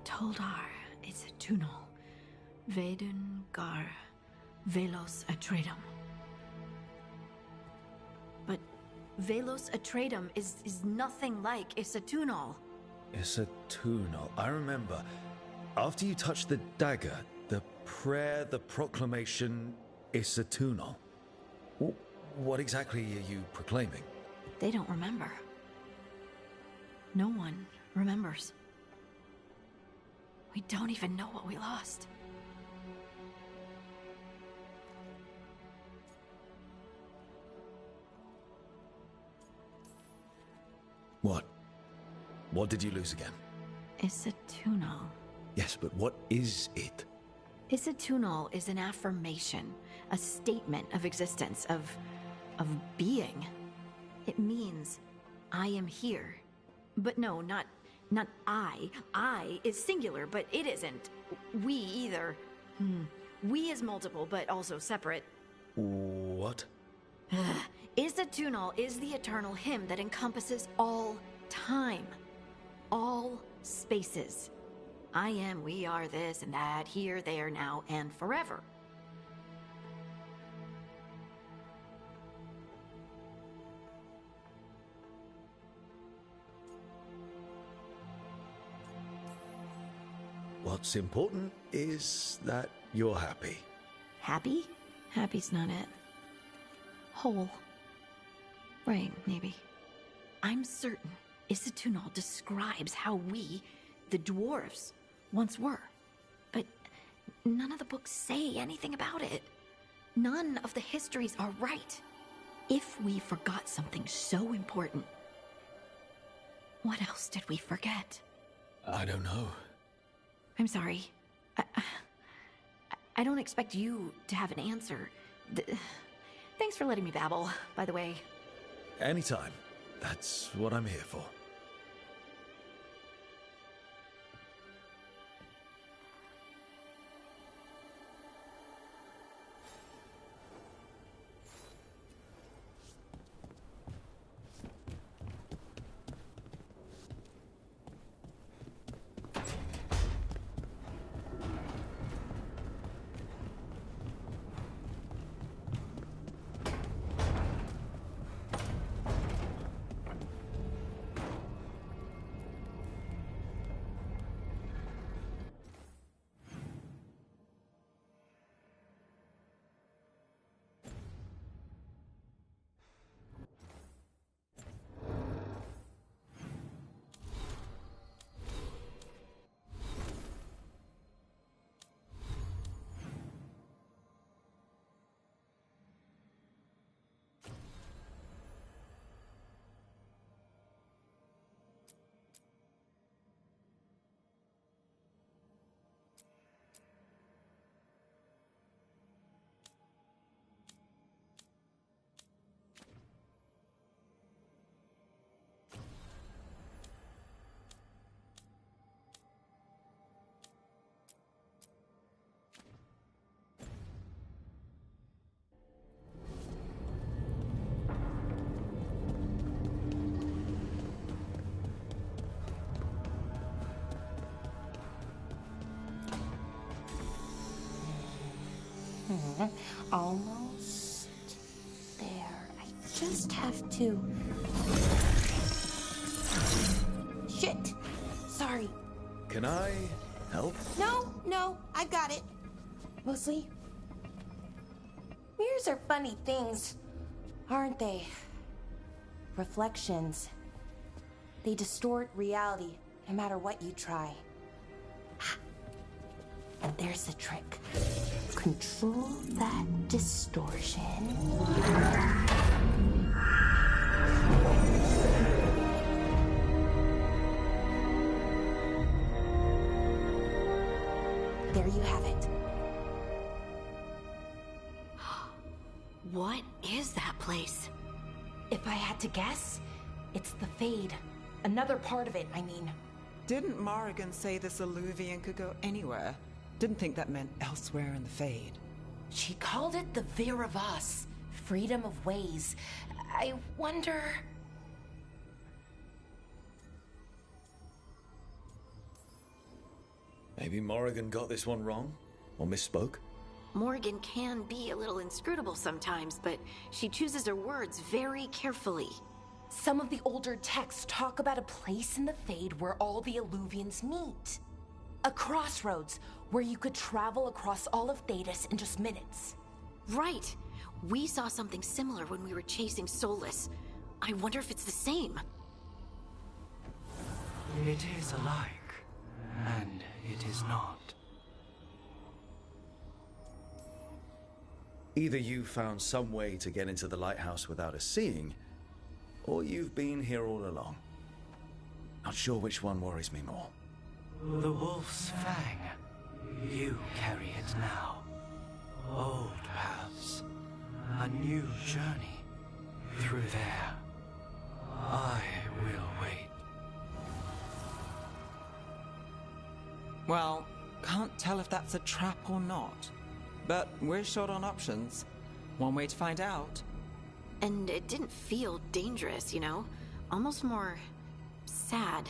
Toldar, it's a tunnel. Vedun gar velos atredum. But velos atredum is nothing like Isatunal. Isatunal. I remember. After you touched the dagger, the prayer, the proclamation, Isatunal. What exactly are you proclaiming? They don't remember. No one remembers. We don't even know what we lost. What? What did you lose again? Isatunal. Yes, but what is it? Isatunal is an affirmation, a statement of existence, of being. It means, I am here. But no, not I. I is singular, but it isn't. We either. We is multiple, but also separate. What? Isatunal is the eternal hymn that encompasses all time. All spaces. I am, we are, this and that, here, there, now, and forever. What's important is that you're happy. Happy? Happy's not it. Whole. Right, maybe. I'm certain Isatunal describes how we, the dwarves, once were. But none of the books say anything about it. None of the histories are right. If we forgot something so important, what else did we forget? I don't know. I'm sorry. I don't expect you to have an answer. Thanks for letting me babble, by the way. Anytime. That's what I'm here for. Almost there. I just have to... Shit! Sorry. Can I help? No, I got it. Mostly, mirrors are funny things, aren't they? Reflections. They distort reality, no matter what you try. And there's the trick. Control that distortion. There you have it. What is that place? If I had to guess, it's the Fade. Another part of it, I mean. Didn't Morrigan say this Alluvian could go anywhere? Didn't think that meant elsewhere in the Fade. She called it the Vir of Us, freedom of ways. I wonder... Maybe Morrigan got this one wrong? Or misspoke? Morrigan can be a little inscrutable sometimes, but she chooses her words very carefully. Some of the older texts talk about a place in the Fade where all the Alluvians meet. A crossroads where you could travel across all of Thedas in just minutes. Right. We saw something similar when we were chasing Solus. I wonder if it's the same. It is alike, and it is not. Either you found some way to get into the lighthouse without us seeing, or you've been here all along. Not sure which one worries me more. The Wolf's Fang. You carry it now. Old paths. A new journey. Through there. I will wait. Well, can't tell if that's a trap or not. But we're short on options. One way to find out. And it didn't feel dangerous, you know? Almost more... sad.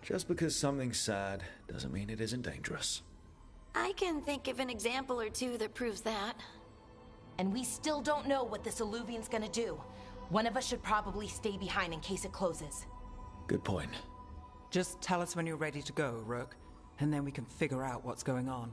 Just because something's sad doesn't mean it isn't dangerous. I can think of an example or two that proves that. And we still don't know what this Alluvian's gonna do. One of us should probably stay behind in case it closes. Good point. Just tell us when you're ready to go, Rook, and then we can figure out what's going on.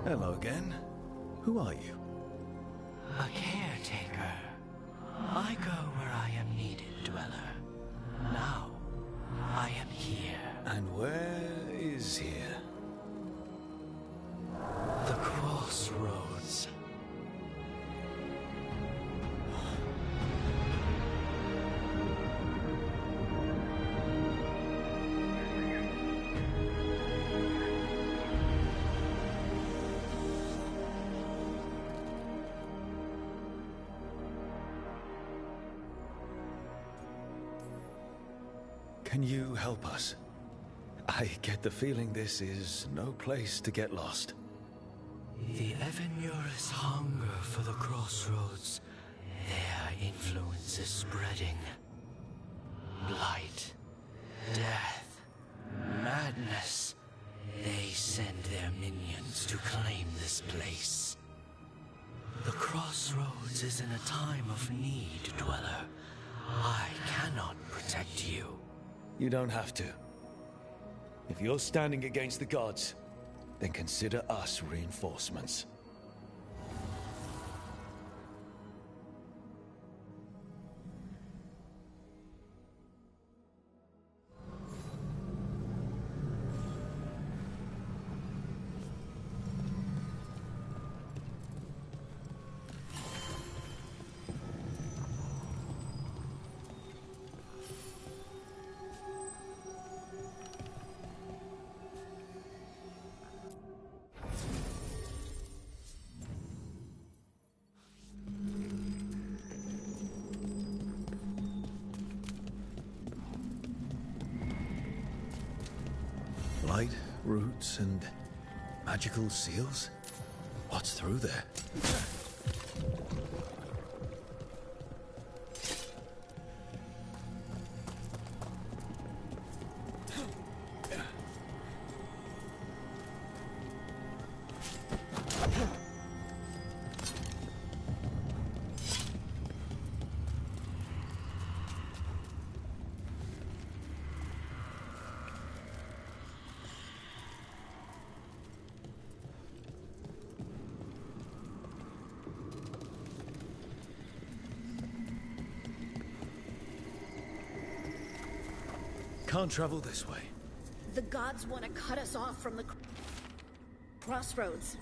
Hello again. Who are you? A caretaker. I go where I am needed, dweller. Now, I am here. And where is here? The crossroads. Can you help us? I get the feeling this is no place to get lost. The Evenurus hunger for the crossroads. Their influence is spreading. Blight, death, madness. They send their minions to claim this place. The crossroads is in a time of need, Dweller. I cannot protect you. You don't have to. If you're standing against the gods, then consider us reinforcements. Light, roots, and magical seals? What's through there? Can't travel this way. The gods want to cut us off from the crossroads.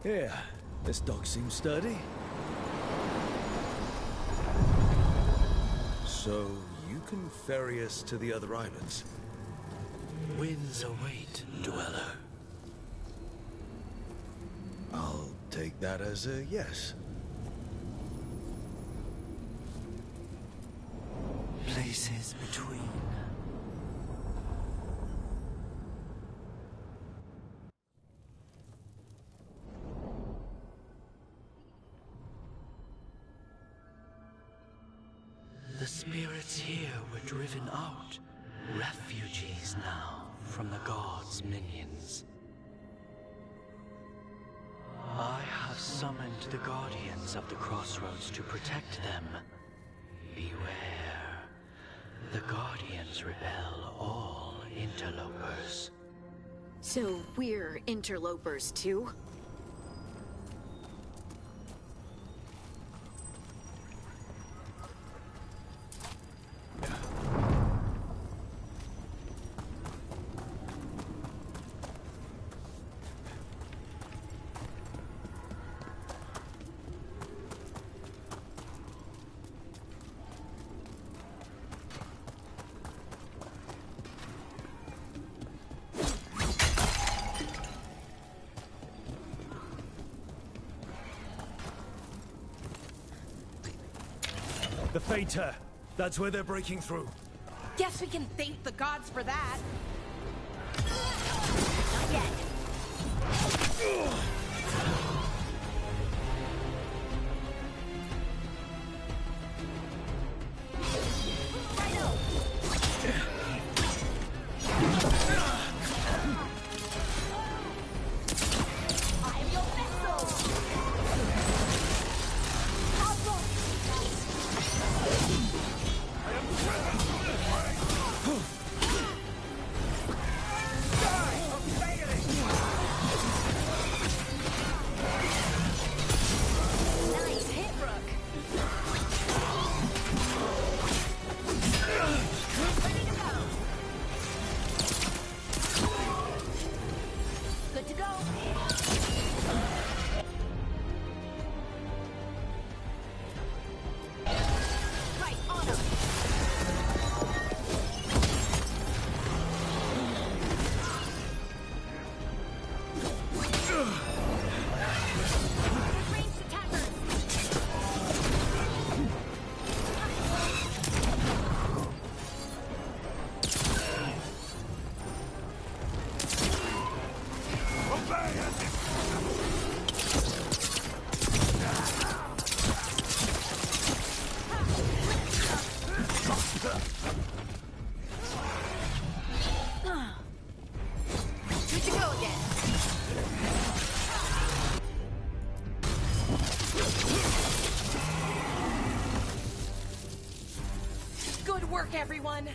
Yeah, this dock seems sturdy. So, you can ferry us to the other islands? Winds await, Dweller. I'll take that as a yes. Places between. The spirits here were driven out, refugees now from the gods' minions. I have summoned the guardians of the crossroads to protect them. Beware. The guardians repel all interlopers. So we're interlopers too? The Fainter! That's where they're breaking through. Guess we can thank the gods for that. Not yet. Righto! Good to go again. Good work, everyone!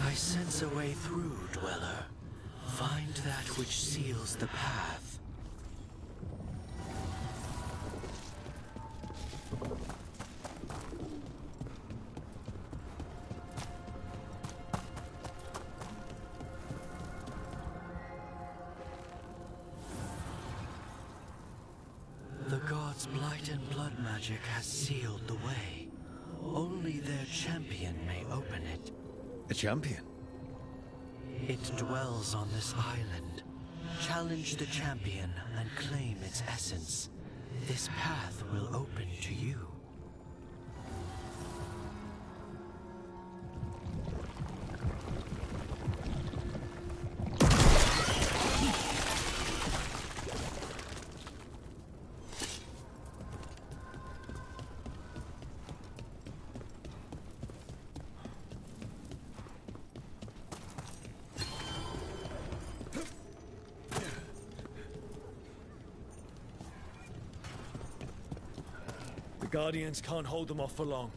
I sense a way through, Dweller. Find that which seals the path. The gods' blight and blood magic has sealed the way. Only their champion may open it. A champion? It dwells on this island. Challenge the champion and claim its essence. This path will open to you. The Guardians can't hold them off for long.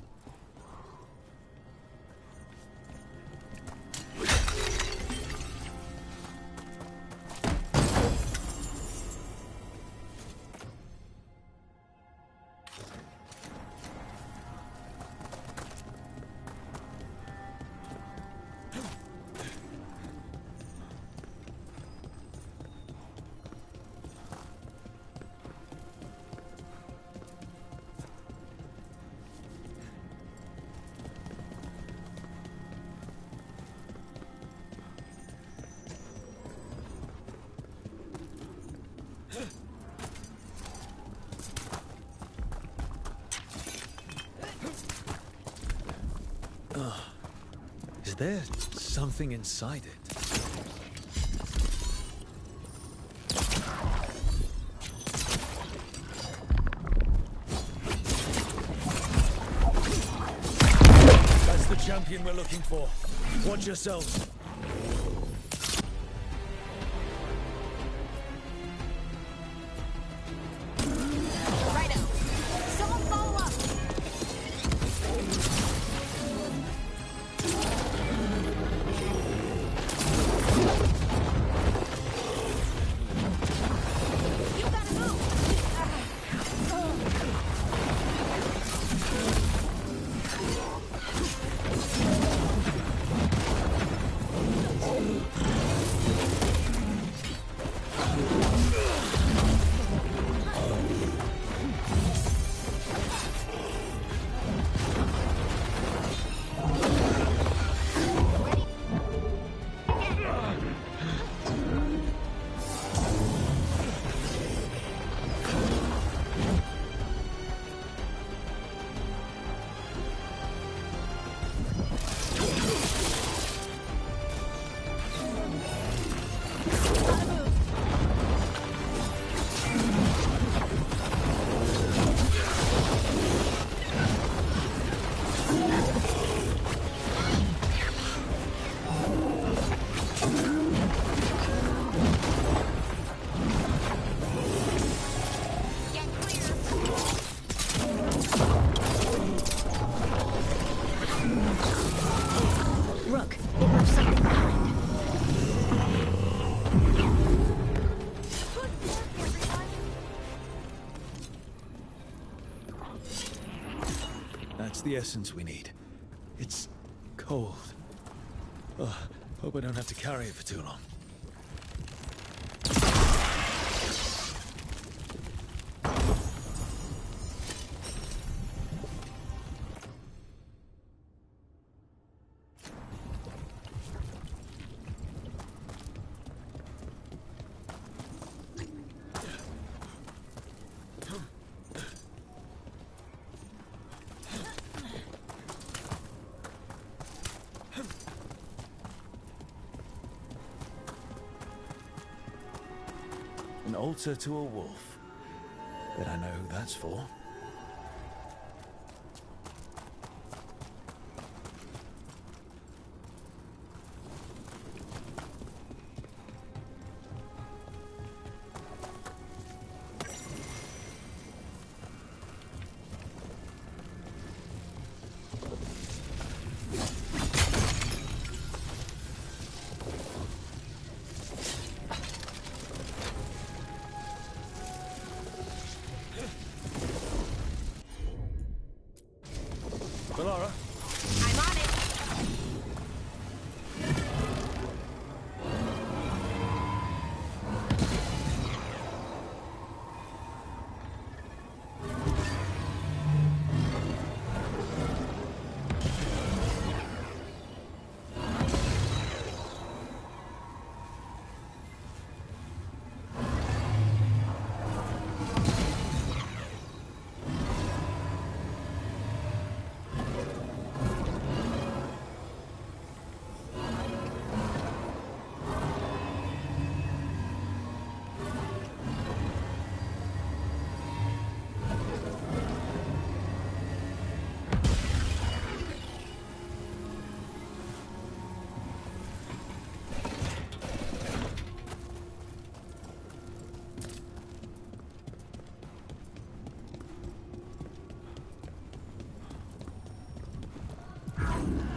Is there something inside it? That's the champion we're looking for. Watch yourselves. That's the essence we need. It's cold. Oh, hope I don't have to carry it for too long. altar to a wolf. Bet I know who that's for. Bellara? I'm on it.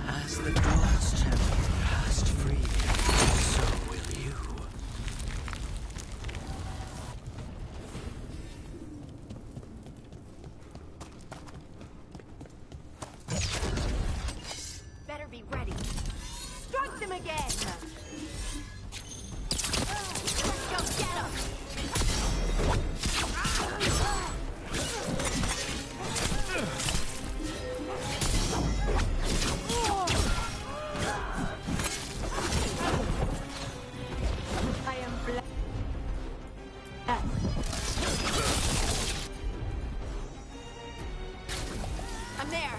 As the gods champion past freedom, so will you. Better be ready. Strike them again! Let's go get them! I'm there.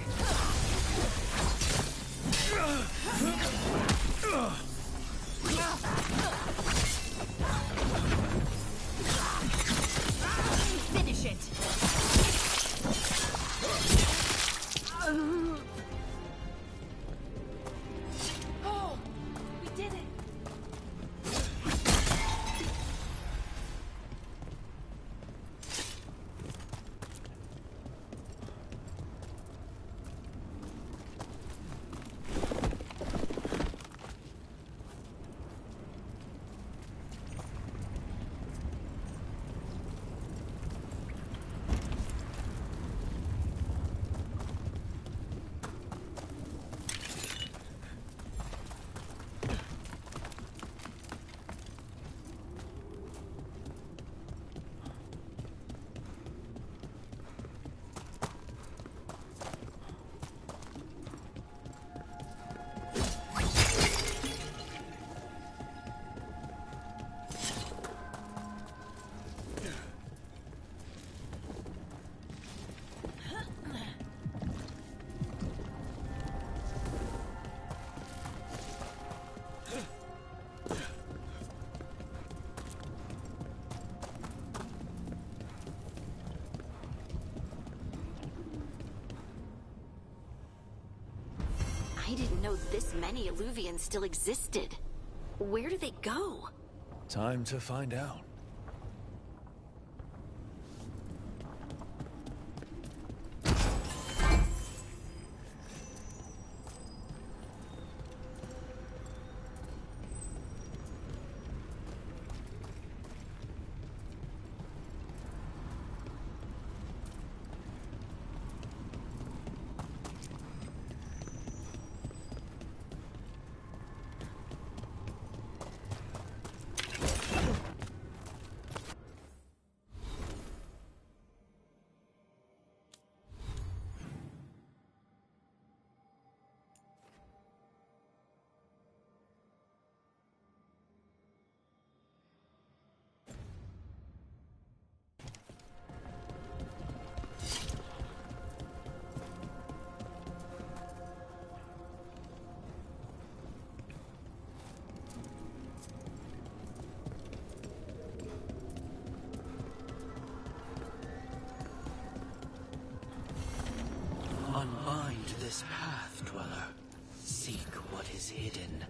Finish it. Oh, we did it. I didn't know this many Illuvians still existed. Where do they go? Time to find out. Find this path, Dweller. Seek what is hidden.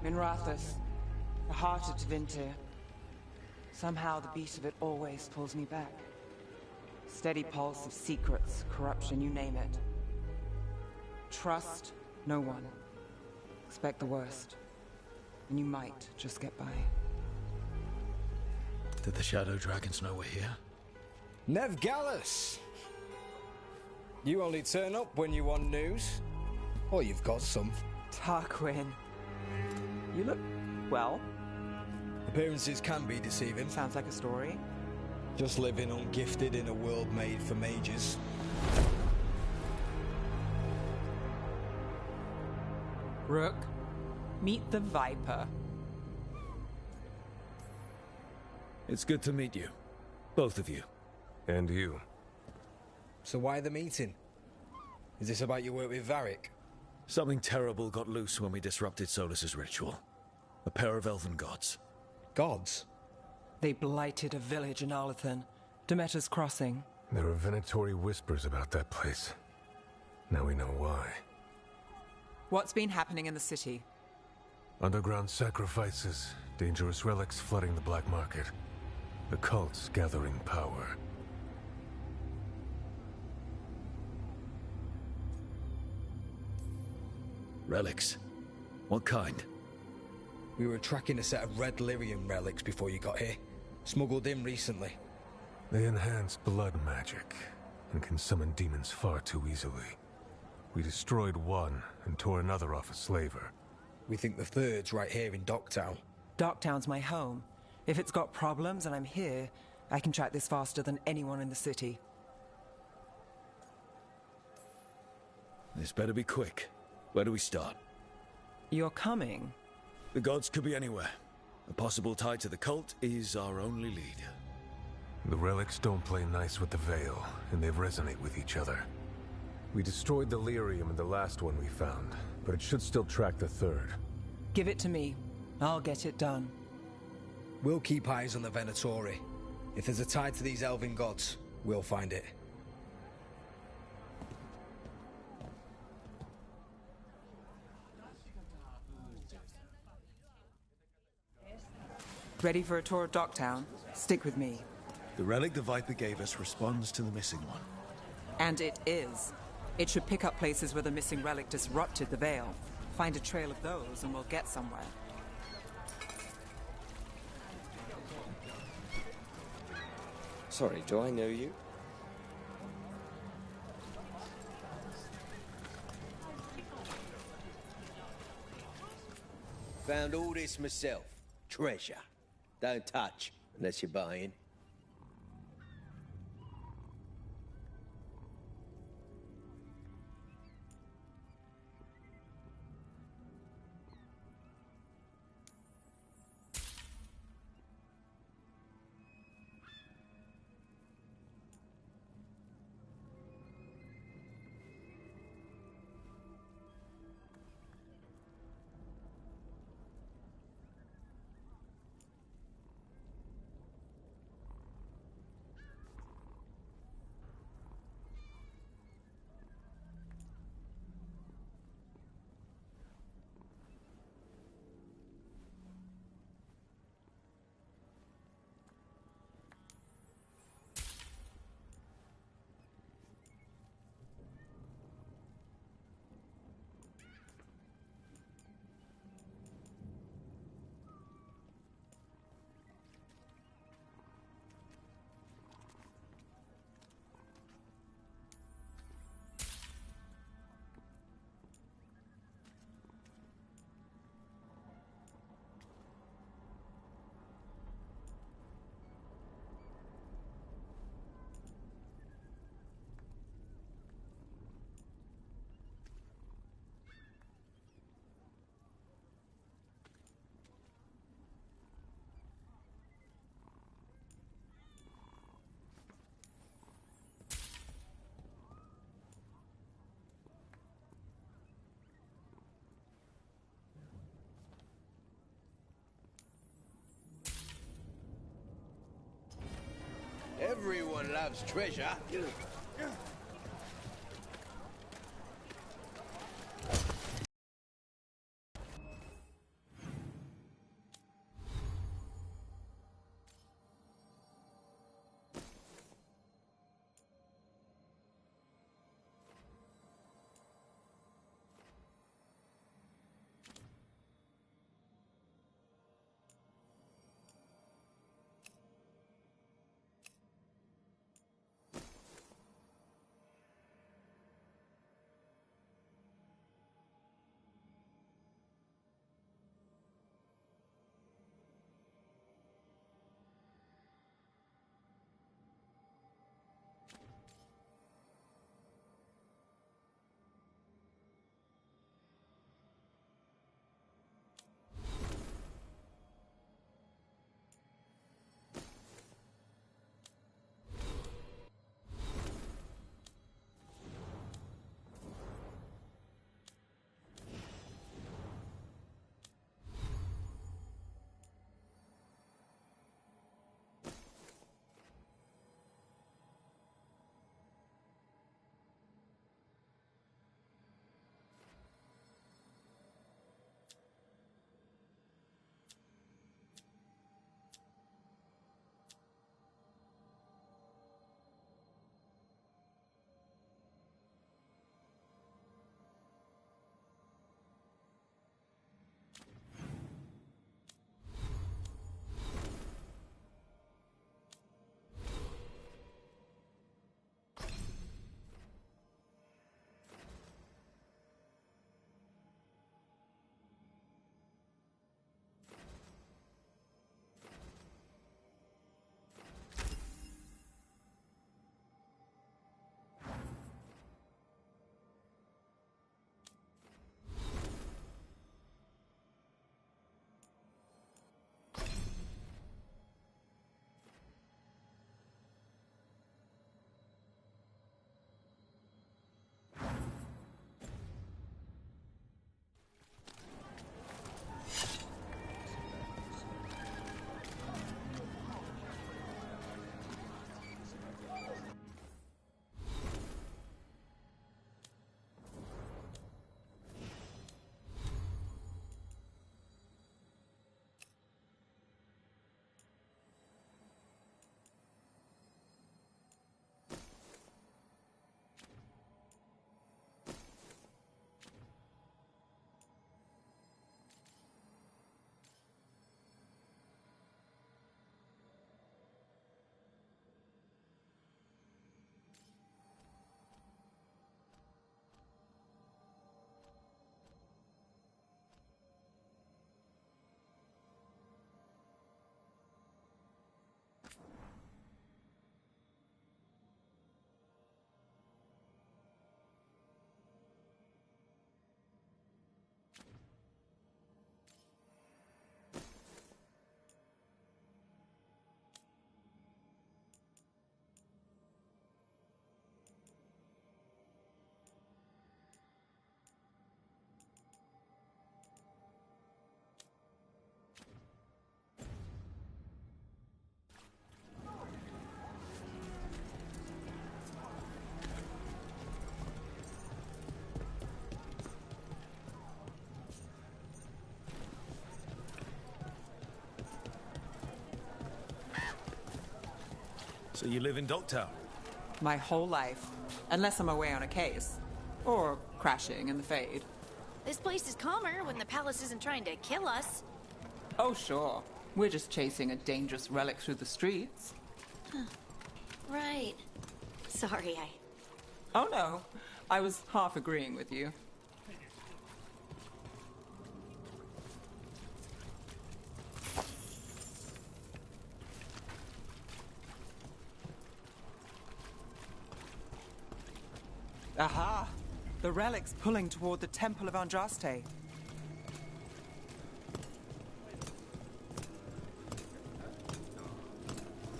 Minrathous, the heart of Tevinter. Somehow the beat of it always pulls me back. Steady pulse of secrets, corruption, you name it. Trust no one. Expect the worst. And you might just get by. Did the Shadow Dragons know we're here? Nev Gallus! You only turn up when you want news. Or you've got some. Tarquin. You look... well. Appearances can be deceiving. Sounds like a story. Just living ungifted in a world made for mages. Rook, meet the Viper. It's good to meet you. Both of you. And you. So why the meeting? Is this about your work with Varric? Something terrible got loose when we disrupted Solus's ritual. A pair of elven gods. Gods? They blighted a village in Arlathan, Demeter's Crossing. There are venatory whispers about that place. Now we know why. What's been happening in the city? Underground sacrifices, dangerous relics flooding the black market. The cults gathering power. Relics? What kind? We were tracking a set of red lyrium relics before you got here. Smuggled in recently. They enhance blood magic and can summon demons far too easily. We destroyed one and tore another off a slaver. We think the third's right here in Docktown. Docktown's my home. If it's got problems and I'm here, I can track this faster than anyone in the city. This better be quick. Where do we start? You're coming? The gods could be anywhere. A possible tie to the cult is our only lead. The relics don't play nice with the Veil, and they resonate with each other. We destroyed the lyrium in the last one we found, but it should still track the third. Give it to me. I'll get it done. We'll keep eyes on the Venatori. If there's a tie to these elven gods, we'll find it. Ready for a tour of Docktown? Stick with me. The relic the Viper gave us responds to the missing one. And it is. It should pick up places where the missing relic disrupted the Veil. Find a trail of those and we'll get somewhere. Sorry, do I know you? Found all this myself. Treasure. Don't touch, unless you're buying. Everyone loves treasure. So you live in Docktown? My whole life. Unless I'm away on a case. Or crashing in the Fade. This place is calmer when the palace isn't trying to kill us. Oh, sure. We're just chasing a dangerous relic through the streets. Right. Sorry, Oh, no. I was half agreeing with you. Aha! The relic's pulling toward the Temple of Andraste.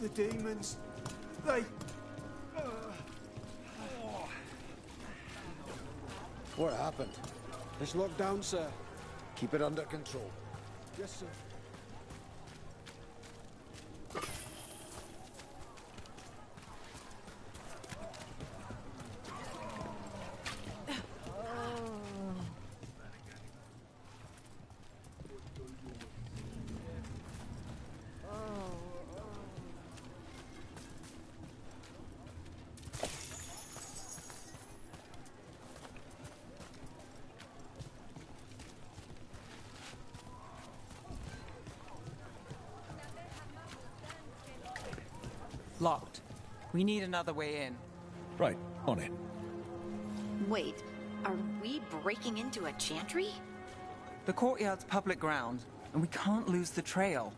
The demons, they... What happened? It's locked down, sir. Keep it under control. Yes, sir. Locked. We need another way in. Right, on it. Wait, are we breaking into a chantry? The courtyard's public ground, and we can't lose the trail.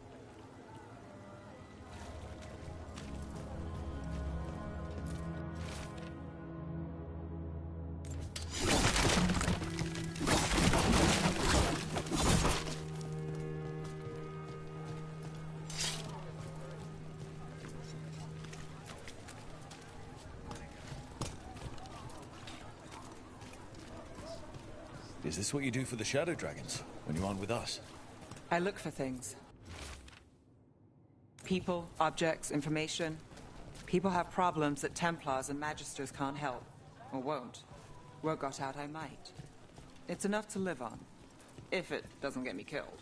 Is this what you do for the Shadow Dragons, when you aren't with us? I look for things. People, objects, information. People have problems that Templars and Magisters can't help. Or won't. Word got out I might. It's enough to live on. If it doesn't get me killed.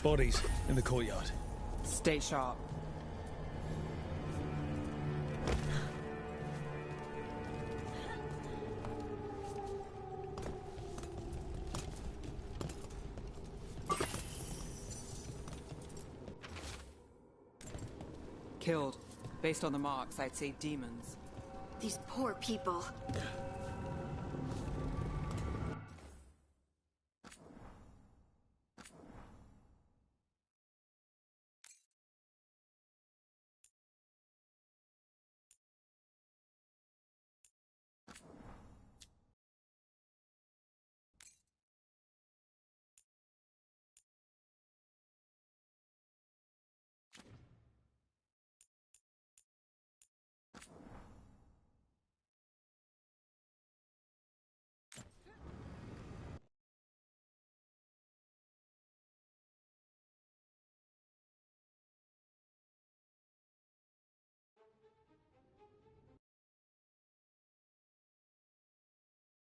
Bodies in the courtyard. Stay sharp. Killed. Based on the marks, I'd say demons. These poor people.